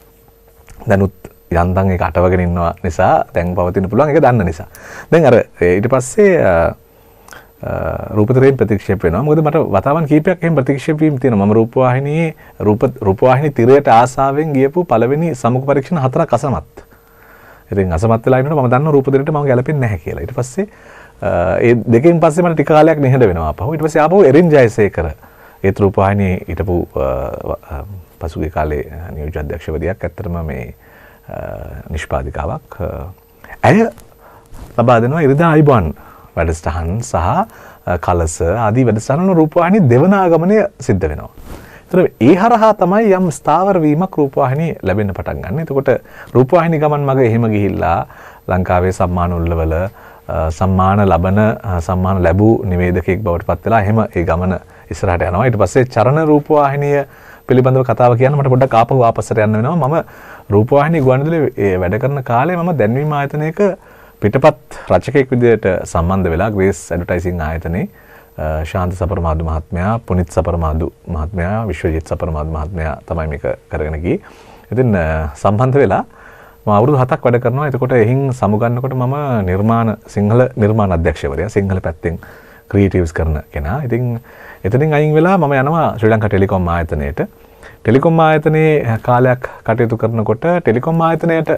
දැනුත් යන්තම් ඒක අටවගෙන ඉන්නවා නිසා දැන් පවතින පුළුවන් ඒක දන්න නිසා. දැන් අර ඊට පස්සේ රූපතරයෙන් ප්‍රතික්ෂේප වෙනවා. මොකද මට වතාවන් කීපයක් එහෙම ප්‍රතික්ෂේප වීම තියෙනවා. මම රූපවාහිනී තිරයට ආසාවෙන් ගියපු පළවෙනි සමුඛ පරීක්ෂණ 4ක් අසමත්. ඉතින් අසමත් වෙලා ඉන්නකොට මම දන්නවා රූපතරයට මම ගැලපෙන්නේ නැහැ කියලා. ඊට පස්සේ ඒ දෙකෙන් පස්සේ මට ටික කාලයක් නිහඬ වෙනවා ආපහු. ඊට පස්සේ ආපහු එරින් ජයසේකර ඒත් රූපවාහිනියේ හිටපු පසුගිය කාලේ නියෝජ්‍ය අධ්‍යක්ෂවරියක් ඇත්තටම මේ නිෂ්පාදිකාවක්. ඇය ලබා දෙනවා ඉරිදා අයිබෝන් වැඩසටහන් සහ කලස ආදී වැඩසටහන් රූපවාහිනී දෙවන ආගමනය සිද්ධ වෙනවා. ඒතර ඒ හරහා තමයි යම් ස්ථාවර වීමක් රූපවාහිනී ලැබෙන්න පටන් ගන්න. එතකොට රූපවාහිනී ගමන් මග එහෙම ගිහිල්ලා ලංකාවේ සම්මාන උල්ලවල සම්මාන ලැබූ නිවේදකයෙක් බවට පත් වෙලා එහෙම ඒ ගමන ඉස්සරහට යනවා. ඊට පස්සේ චරණ රූපවාහිනිය පිළිබඳව කතාව කියන්න මට පොඩ්ඩක් ආපස්සට යන්න වෙනවා. මම රූපවාහිනී ගුවන්විදුලියේ වැඩ කරන කාලේ මම දැන්වීම ආයතනයක පිටපත් රචකයෙක් විදිහට සම්බන්ධ වෙලා ග්‍රේස් ඇඩ්වර්ටයිසිං ආයතනයේ ශාන්ත සපරමාදු මහත්මයා, පුනිත් සපරමාදු මහත්මයා, විශ්වජිත් සපරමාදු මහත්මයා තමයි මේක කරගෙන ගියේ. ඉතින් සම්බන්ධ වෙලා මම අවුරුදු 7ක් වැඩ කරනවා. එතකොට එහින් සමුගන්නකොට මම සිංහල නිර්මාණ අධ්‍යක්ෂකවරයා, සිංහල පැත්තෙන් ක්‍රියේටිව්ස් කරන කෙනා. ඉතින් එතනින් අයින් වෙලා මම යනවා ශ්‍රී ලංකා ටෙලිකොම් ආයතනයට. ටෙලිකොම් ආයතනයේ කාලයක් කටයුතු කරනකොට ටෙලිකොම් ආයතනයට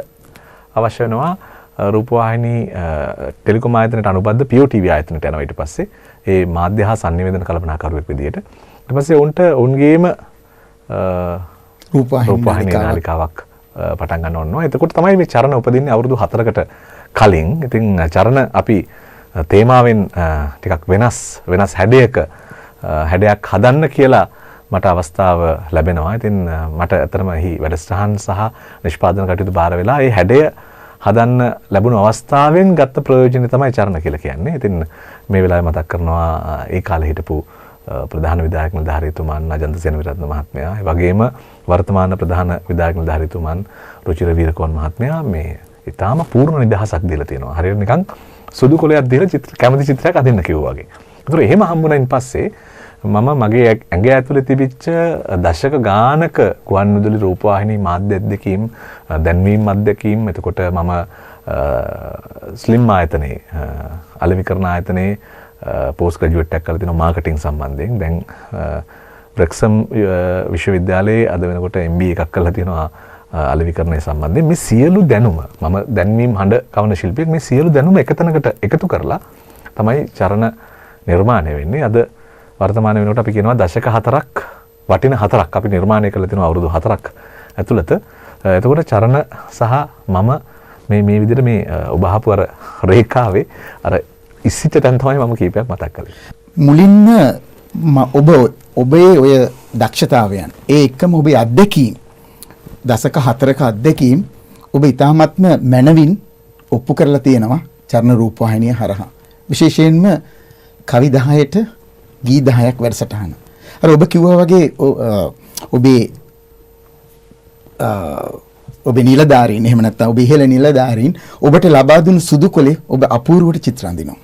අවශ්‍ය වෙනවා රූපවාහිනී ටෙලිකොම් ආයතනයට අනුබද්ධ POTV ආයතනයට යනවා ඊට පස්සේ ඒ මාධ්‍ය හා සංනිවේදන කළමනාකරුවෙක් විදියට. ඊට පස්සේ උන්ගේම රූපවාහිනී නාලිකාවක් පටන් ගන්න ඕනවා. එතකොට තමයි මේ චරණ උපදින්නේ අවුරුදු 4කට කලින්. ඉතින් චරණ අපි තේමාවෙන් ටිකක් වෙනස් හැඩයක් හදන්න කියලා මට අවස්ථාව ලැබෙනවා. ඉතින් මට ඇත්තටම එහි වැඩසටහන් සහ නිෂ්පාදන කටයුතු බාර වෙලා ඒ හැඩය හදන්න ලැබුණු අවස්ථාවෙන් ගත්ත ප්‍රයෝජනය තමයි චරණ කියලා කියන්නේ. ඉතින් මේ වෙලාවේ මතක් කරනවා ඒ කාලේ හිටපු ප්‍රධාන විධායක නිලධාරීතුමන් අජන්ත සේනවිරත්න මහත්මයා, ඒ වගේම වර්තමාන ප්‍රධාන විධායක නිලධාරීතුමන් රුචිර වීරකෝන් මහත්මයා මේ ඊටාම පූර්ණ නිදහසක් දීලා තියෙනවා. හරියට නිකන් සුදු කොලයක් දීලා කැමති චිත්‍රයක් අදින්න කිව්වා වගේ. ඒතර එහෙම හම්බුනයින් පස්සේ මම මගේ ඇඟ ඇතුලේ තිබිච්ච දශක ගානක ගුවන්විදුලි රූපවාහිනී මාධ්‍ය අධ්‍යක්ීම්, දැන්වීම් අධ්‍යක්ීම්, එතකොට මම ස්ලිම් ආයතනයේ අලෙවිකරණ ආයතනයේ පෝස්ට් ග්‍රැජුවේට් එකක් කරලා තිනවා මාකටිං සම්බන්ධයෙන්. දැන් බ්‍රෙක්සම් විශ්වවිද්‍යාලයේ අද වෙනකොට MBA එකක් කරලා තිනවා අලෙවිකරණය සම්බන්ධයෙන්. මේ සියලු දැනුම මම දැන්වීම් හඬ කවන ශිල්පියෙක්, මේ සියලු දැනුම එකතැනකට එකතු කරලා තමයි චරණ නිර්මාණය වෙන්නේ. අද වර්තමාන වෙනකොට අපි කියනවා දශක 4ක් වටින 4ක් අපි නිර්මාණය කරලා තිනවා අවුරුදු 4ක් ඇතුළත. එතකොට චරණ සහ මම මේ විදිහට මේ ඔබ අහපු අර රේඛාවේ අර ඉස්සිච්ච තැන් තමයි මම කීපයක් මතක් කළේ. මුලින්ම ඔබේ ඔය දක්ෂතාවයන් ඒ එක්කම ඔබේ අත්දැකීම් දශක 4ක අත්දැකීම් ඔබ ඉතාමත්ම මනවින් ඔප්පු කරලා තියෙනවා චරණ රූපවාහිනිය හරහා. විශේෂයෙන්ම කවි 10ට ගී 10ක් වැඩසටහන. අර ඔබ කිව්වා වගේ ඔබේ නිලධාරීන් එහෙම නැත්නම් ඔබ ඉහළ නිලධාරීන් ඔබට ලබා දුන්නු සුදු කොලේ ඔබ අපූර්වට චිත්‍ර අඳිනවා.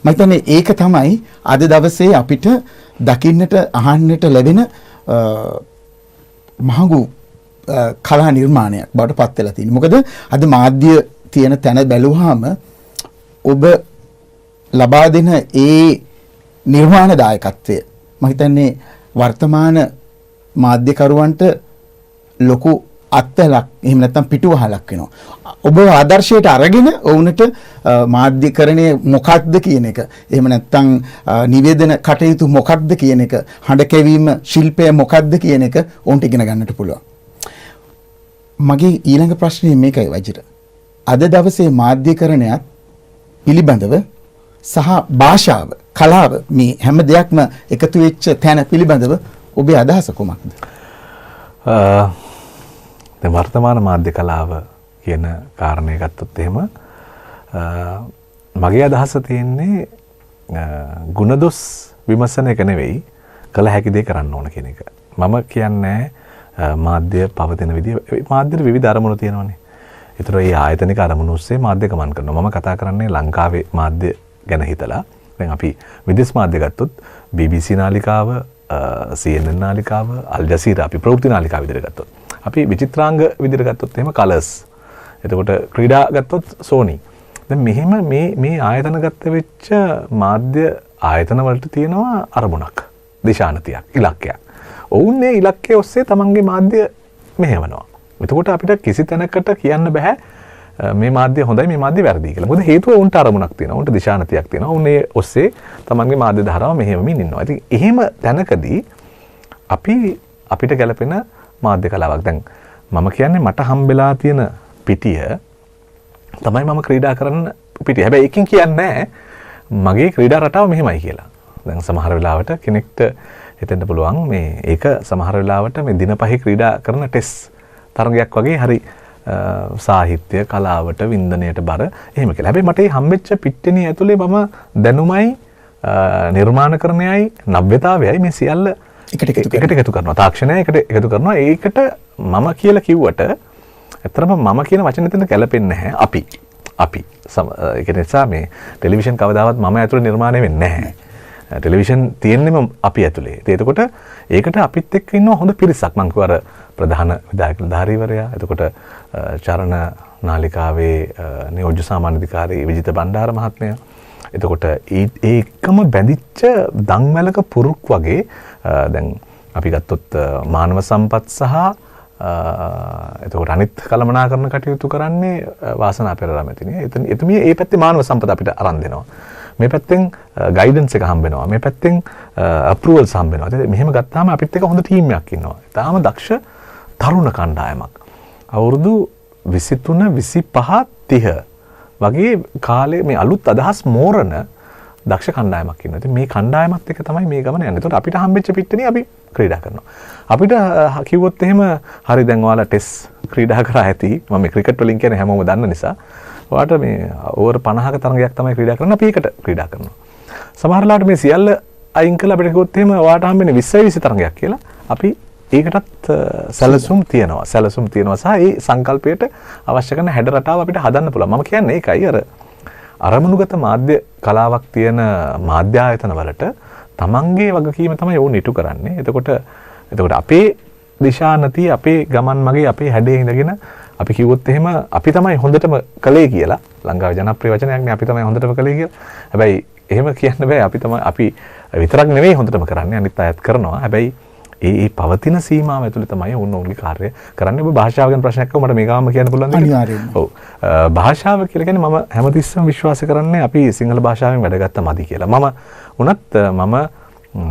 මම හිතන්නේ ඒක තමයි අද දවසේ අපිට දකින්නට අහන්නට ලැබෙන මහඟු කලා නිර්මාණයක් බවට පත් වෙලා තියෙනවා. මොකද අද මාධ්‍ය තියෙන තැන බැලුවාම ඔබ ලබා දෙන ඒ නිර්මාණ දායකත්වය මම හිතන්නේ වර්තමාන මාධ්‍යකරුවන්ට ලොකු අත්වලක් එහෙම නැත්නම් පිටුවහලක් වෙනවා. ඔබ ආදර්ශයට අරගෙන ඔවුන්ට මාධ්‍යකරණය මොකක්ද කියන එක, එහෙම නැත්නම් නිවේදන කටයුතු මොකක්ද කියන එක, හඬ කැවීම ශිල්පය මොකක්ද කියන එක ඔවුන්ට ඉගෙන ගන්නට පුළුවන්. මගේ ඊළඟ ප්‍රශ්නේ මේකයි වජිර. අද දවසේ මාධ්‍යකරණයත් පිළිබඳව සහ භාෂාව, කලාව මේ හැම දෙයක්ම එකතු වෙච්ච තැන පිළිබඳව ඔබේ අදහස කොහොමද? දැන් වර්තමාන මාධ්‍ය කලාව කියන කාරණේ ගත්තොත් එහෙම මගේ අදහස තියෙන්නේ ගුණදොස් විමසන එක නෙවෙයි, කළ හැකි දේ කරන්න ඕන කියන එක. මම කියන්නේ මාධ්‍ය පවතින විදිය, මාධ්‍යෙට විවිධ අරමුණු තියෙනවානේ. ඒතර ඒ ආයතනික අරමුණු ඔස්සේ මාධ්‍ය ගමන් කරනවා. මම කතා කරන්නේ ලංකාවේ මාධ්‍ය ගැන හිතලා. දැන් අපි විදේශ මාධ්‍ය ගත්තොත් BBC නාලිකාව, CNN නාලිකාව, අල් ජසීරා අපි ප්‍රවෘත්ති නාලිකාව විදිහට ගත්තොත්. අපි විචිත්‍රාංග විදිහට ගත්තොත් එහෙම කලර්ස්. එතකොට ක්‍රීඩා ගත්තොත් සෝනි. දැන් මෙහෙම මේ ආයතන ගත්ත වෙච්ච මාධ්‍ය ආයතන වලට තියෙනවා අරමුණක්, දිශානතියක්, ඉලක්කයක්. ඔවුන් මේ ඉලක්කය ඔස්සේ තමන්ගේ මාධ්‍ය මෙහෙවනවා. එතකොට අපිට කිසි තැනකට කියන්න බෑ මේ මාධ්‍ය හොඳයි මේ මාධ්‍ය වැරදි කියලා. මොකද හේතුව උන්ට අරමුණක් තියෙනවා, උන්ට දිශානතියක් තියෙනවා. උන් ඒ ඔස්සේ තමන්ගේ මාධ්‍ය ධාරාව මෙහෙවමින් ඉන්නවා. ඉතින් එහෙම තැනකදී අපිට ගැලපෙන මාධ්‍ය කලාවක්. දැන් මම කියන්නේ මට හම්බෙලා තියෙන පිටිය තමයි මම ක්‍රීඩා කරන පිටිය. හැබැයි එකකින් කියන්නේ මගේ ක්‍රීඩා රටාව මෙහෙමයි කියලා. දැන් සමහර වෙලාවට කෙනෙක්ට හිතෙන්න පුළුවන් මේ ඒක සමහර වෙලාවට මේ දින පහේ ක්‍රීඩා කරන ටෙස්ට් තරගයක් වගේ හරි සාහිත්‍ය කලාවට වින්දනයට බර එහෙම කියලා. හැබැයි මට මේ හම්බෙච්ච පිට්ටනිය ඇතුලේ මම දැනුමයි නිර්මාණකරණයයි නව්‍යතාවයයි මේ සියල්ල එකට එකතු කරනවා. තාක්ෂණය එකට එකතු කරනවා. ඒකට මම කියලා කිව්වට ඇත්තටම මම කියන වචනේ දෙන්න ගැලපෙන්නේ නැහැ. අපි ඒක නිසා මේ ටෙලිවිෂන් කවදාවත් මම ඇතුළේ නිර්මාණය වෙන්නේ නැහැ. ටෙලිවිෂන් තියෙන්නෙම අපි ඇතුලේ. එතකොට ඒකට අපිත් එක්ක ඉන්න හොඳ පිරිසක්. මං කිව්වා අර ප්‍රධාන විධායක නිලධාරීවරයා, එතකොට චරණ නාලිකාවේ නියෝජ්‍ය සාමාන්‍ය අධිකාරී විජිත බණ්ඩාර මහත්මයා, එතකොට ඒකම බැඳිච්ච දන්වැලක පුරුක් වගේ දැන් අපි ගත්තොත් මානව සම්පත් සහ එතකොට අනිත් කළමනාකරණ කටයුතු කරන්නේ වාසනා පෙරේරා මැතිණිය. එතුමිය ඒ පැත්තේ මානව සම්පත අපිට අරන් දෙනවා. මේ පැත්තෙන් ගයිඩන්ස් එක හම්බ වෙනවා. මේ පැත්තෙන් අප්‍රූවල්ස් හම්බ වෙනවා. ඉතින් මෙහෙම ගත්තාම අපිත් එක හොඳ ටීම් එකක් ඉන්නවා. තාම දක්ෂ තරුණ කණ්ඩායමක්. අවුරුදු 23 25 30 වගේ කාලේ මේ අලුත් අදහස් මෝරන දක්ෂ කණ්ඩායමක් ඉන්නවා. ඉතින් මේ කණ්ඩායමත් එක්ක තමයි මේ ගමන යන්නේ. ඒතකොට අපිට හම්බෙච්ච පිට්ටනිය අපි ක්‍රීඩා කරනවා. අපිට කිව්වොත් එහෙම හරි දැන් ඔයාලා ටෙස්ට් ක්‍රීඩා කරා ඇති. මම මේ ක්‍රිකට් වලින් කියන්නේ හැමෝම දන්න නිසා. ඔයාලට මේ ඕවර් 50ක තරගයක් තමයි ක්‍රීඩා කරන්න අපි ඒකට ක්‍රීඩා කරනවා. සමහර ලාට මේ සියල්ල අයින් කළා අපිට කිව්වොත් එහෙම ඔයාලට හම්බෙන්නේ 20 තරගයක් කියලා. අපි ඒකටත් සැලසුම් තියෙනවා. සැලසුම් තියෙනවා සහ ඒ සංකල්පයට අවශ්‍ය කරන හැඩ රටාව අපිට හදන්න පුළුවන්. මම කියන්නේ ඒකයි අර අරමුණුගත මාධ්‍ය කලාවක් තියෙන මාධ්‍ය ආයතන වලට තමන්ගේ වගකීම තමයි ඕන ඉටු කරන්නේ. එතකොට අපේ දිශානති අපේ ගමන් මගේ අපේ හැඩේ ඉඳගෙන අපි කිව්වොත් එහෙම අපි තමයි හොඳටම කළේ කියලා. ලංකාවේ ජනප්‍රිය වචනයක් නේ අපි තමයි හොඳටම කළේ කියලා. හැබැයි එහෙම කියන්න බෑ. අපි විතරක් නෙවෙයි හොඳටම කරන්නේ. අනිත් අයත් කරනවා. හැබැයි ඒ පවතින සීමාව ඇතුළේ තමයි ඕනෝන්ගේ කාර්යය කරන්නේ. ඔබ භාෂාව ගැන ප්‍රශ්නයක් අහුව මට මේ ගාම කියන්න පුළුවන් දෙයක්. අනිවාර්යයෙන්ම. ඔව්. භාෂාව කියලා කියන්නේ මම හැමතිස්සෙම විශ්වාස කරන්නේ අපි සිංහල භාෂාවෙන් වැඩ ගත්ත මදි කියලා. මම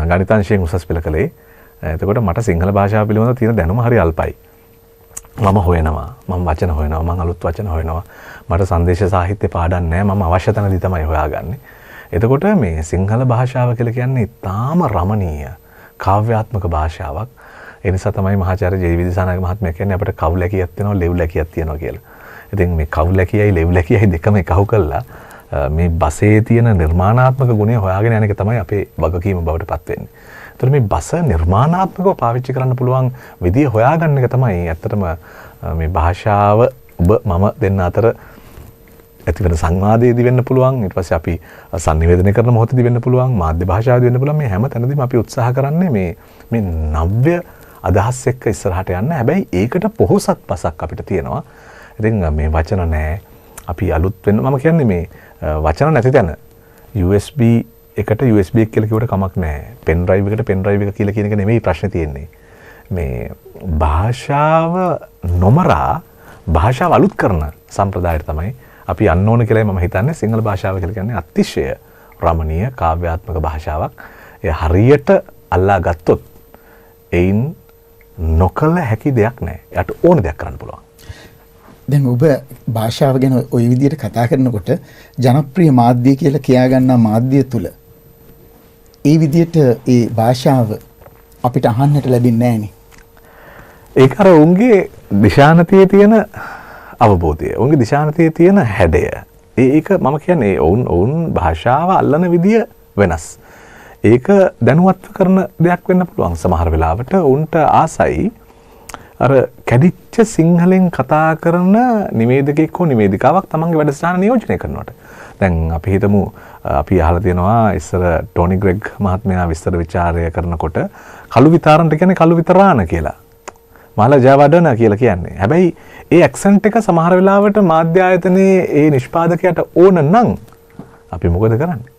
ගණිතාංශයෙන් උසස් පෙළ කළේ. එතකොට මට සිංහල භාෂාව පිළිබඳව තියෙන දැනුම හරි අල්පයි. මම හොයනවා. මම වචන හොයනවා. මම අලුත් වචන හොයනවා. මට සංදේශ සාහිත්‍ය පාඩම් නැහැ. මම අවශ්‍ය තැනදී තමයි හොයාගන්නේ. එතකොට මේ සිංහල භාෂාව කියලා කියන්නේ තාම රමණීය කාව්‍යාත්මක භාෂාවක්. ඒ නිසා තමයි මහාචාර්ය ජේ.වී.දිසානායක මහත්මයා කියන්නේ අපිට කවුලැකියක් තියෙනවා ලෙව්ලැකියක් තියෙනවා කියලා. ඉතින් මේ කවුලැකියයි ලෙව්ලැකියයි දෙකම එකහු කළා මේ බසේ තියෙන නිර්මාණාත්මක ගුණය හොයාගෙන යන එක තමයි අපේ වගකීම බවට පත් වෙන්නේ. ඒතර මේ බස නිර්මාණාත්මකව පාවිච්චි කරන්න පුළුවන් විදිය හොයාගන්න එක තමයි ඇත්තටම මේ භාෂාව මම දෙන්න අතර ඇති වෙන සංවාදයේදී වෙන්න පුළුවන්. ඊට පස්සේ අපි sannivedana කරන මොහොතේදී වෙන්න පුළුවන්. මාධ්‍ය භාෂාවේදී වෙන්න පුළුවන්. මේ හැම තැනදීම අපි උත්සාහ කරන්නේ මේ නව්‍ය අදහස් එක්ක ඉස්සරහට යන්න. හැබැයි ඒකට පොහොසත් පසක් අපිට තියෙනවා. ඉතින් මේ වචන නැහැ. අපි අලුත් වෙන්න මම කියන්නේ මේ වචන නැති තැන USB එකට USB එක කියලා කිව්වට කමක් නැහැ. පෙන් ඩ්‍රයිව් එකට පෙන් ඩ්‍රයිව් එක කියලා කියන එක නෙමෙයි ප්‍රශ්නේ තියෙන්නේ. මේ භාෂාව නොමරා භාෂාව අලුත් කරන සම්ප්‍රදායට තමයි අපි යන්න ඕන කියලා මම හිතන්නේ. සිංහල භාෂාව කියලා කියන්නේ අතිශය රමණීය කාව්‍යාත්මක භාෂාවක්. ඒ හරියට අල්ලා ගත්තොත් එයින් නොකළ හැකි දෙයක් නැහැ. එයාට ඕන දෙයක් කරන්න පුළුවන්. දැන් ඔබ භාෂාව ගැන ওই විදිහට කතා කරනකොට ජනප්‍රිය මාධ්‍ය කියලා කියා ගන්නා මාධ්‍ය තුල ඒ විදිහට ඒ භාෂාව අපිට අහන්නට ලැබෙන්නේ නැහැ නේ. ඒක අර උන්ගේ දිශානතියේ තියෙන අවබෝධය. උන්ගේ දිශානතියේ තියෙන හැඩය. ඒක මම කියන්නේ ඔවුන් භාෂාව අල්ලන විදිය වෙනස්. ඒක දැනුවත්ව කරන දෙයක් වෙන්න පුළුවන්. සමහර වෙලාවට උන්ට ආසයි අර කැඩිච්ච සිංහලෙන් කතා කරන නිවේදකෙක් හෝ නිවේදිකාවක් තමන්ගේ වැඩසටහන නියෝජනය කරනවට. දැන් අපි හිතමු අපි අහලා තියෙනවා ඉස්සර ටෝනි ග්‍රෙග් මහත්මයා විස්තර ਵਿਚාරය කරනකොට කළු විතරන්ට කියන්නේ කළු විතරාන කියලා. මාලා ජයවර්ධන කියලා කියන්නේ. හැබැයි ඒ ඇක්සන්ට් එක සමහර වෙලාවට මාධ්‍ය ආයතනයේ ඒ නිෂ්පාදකයාට ඕන නම් අපි මොකද කරන්නේ?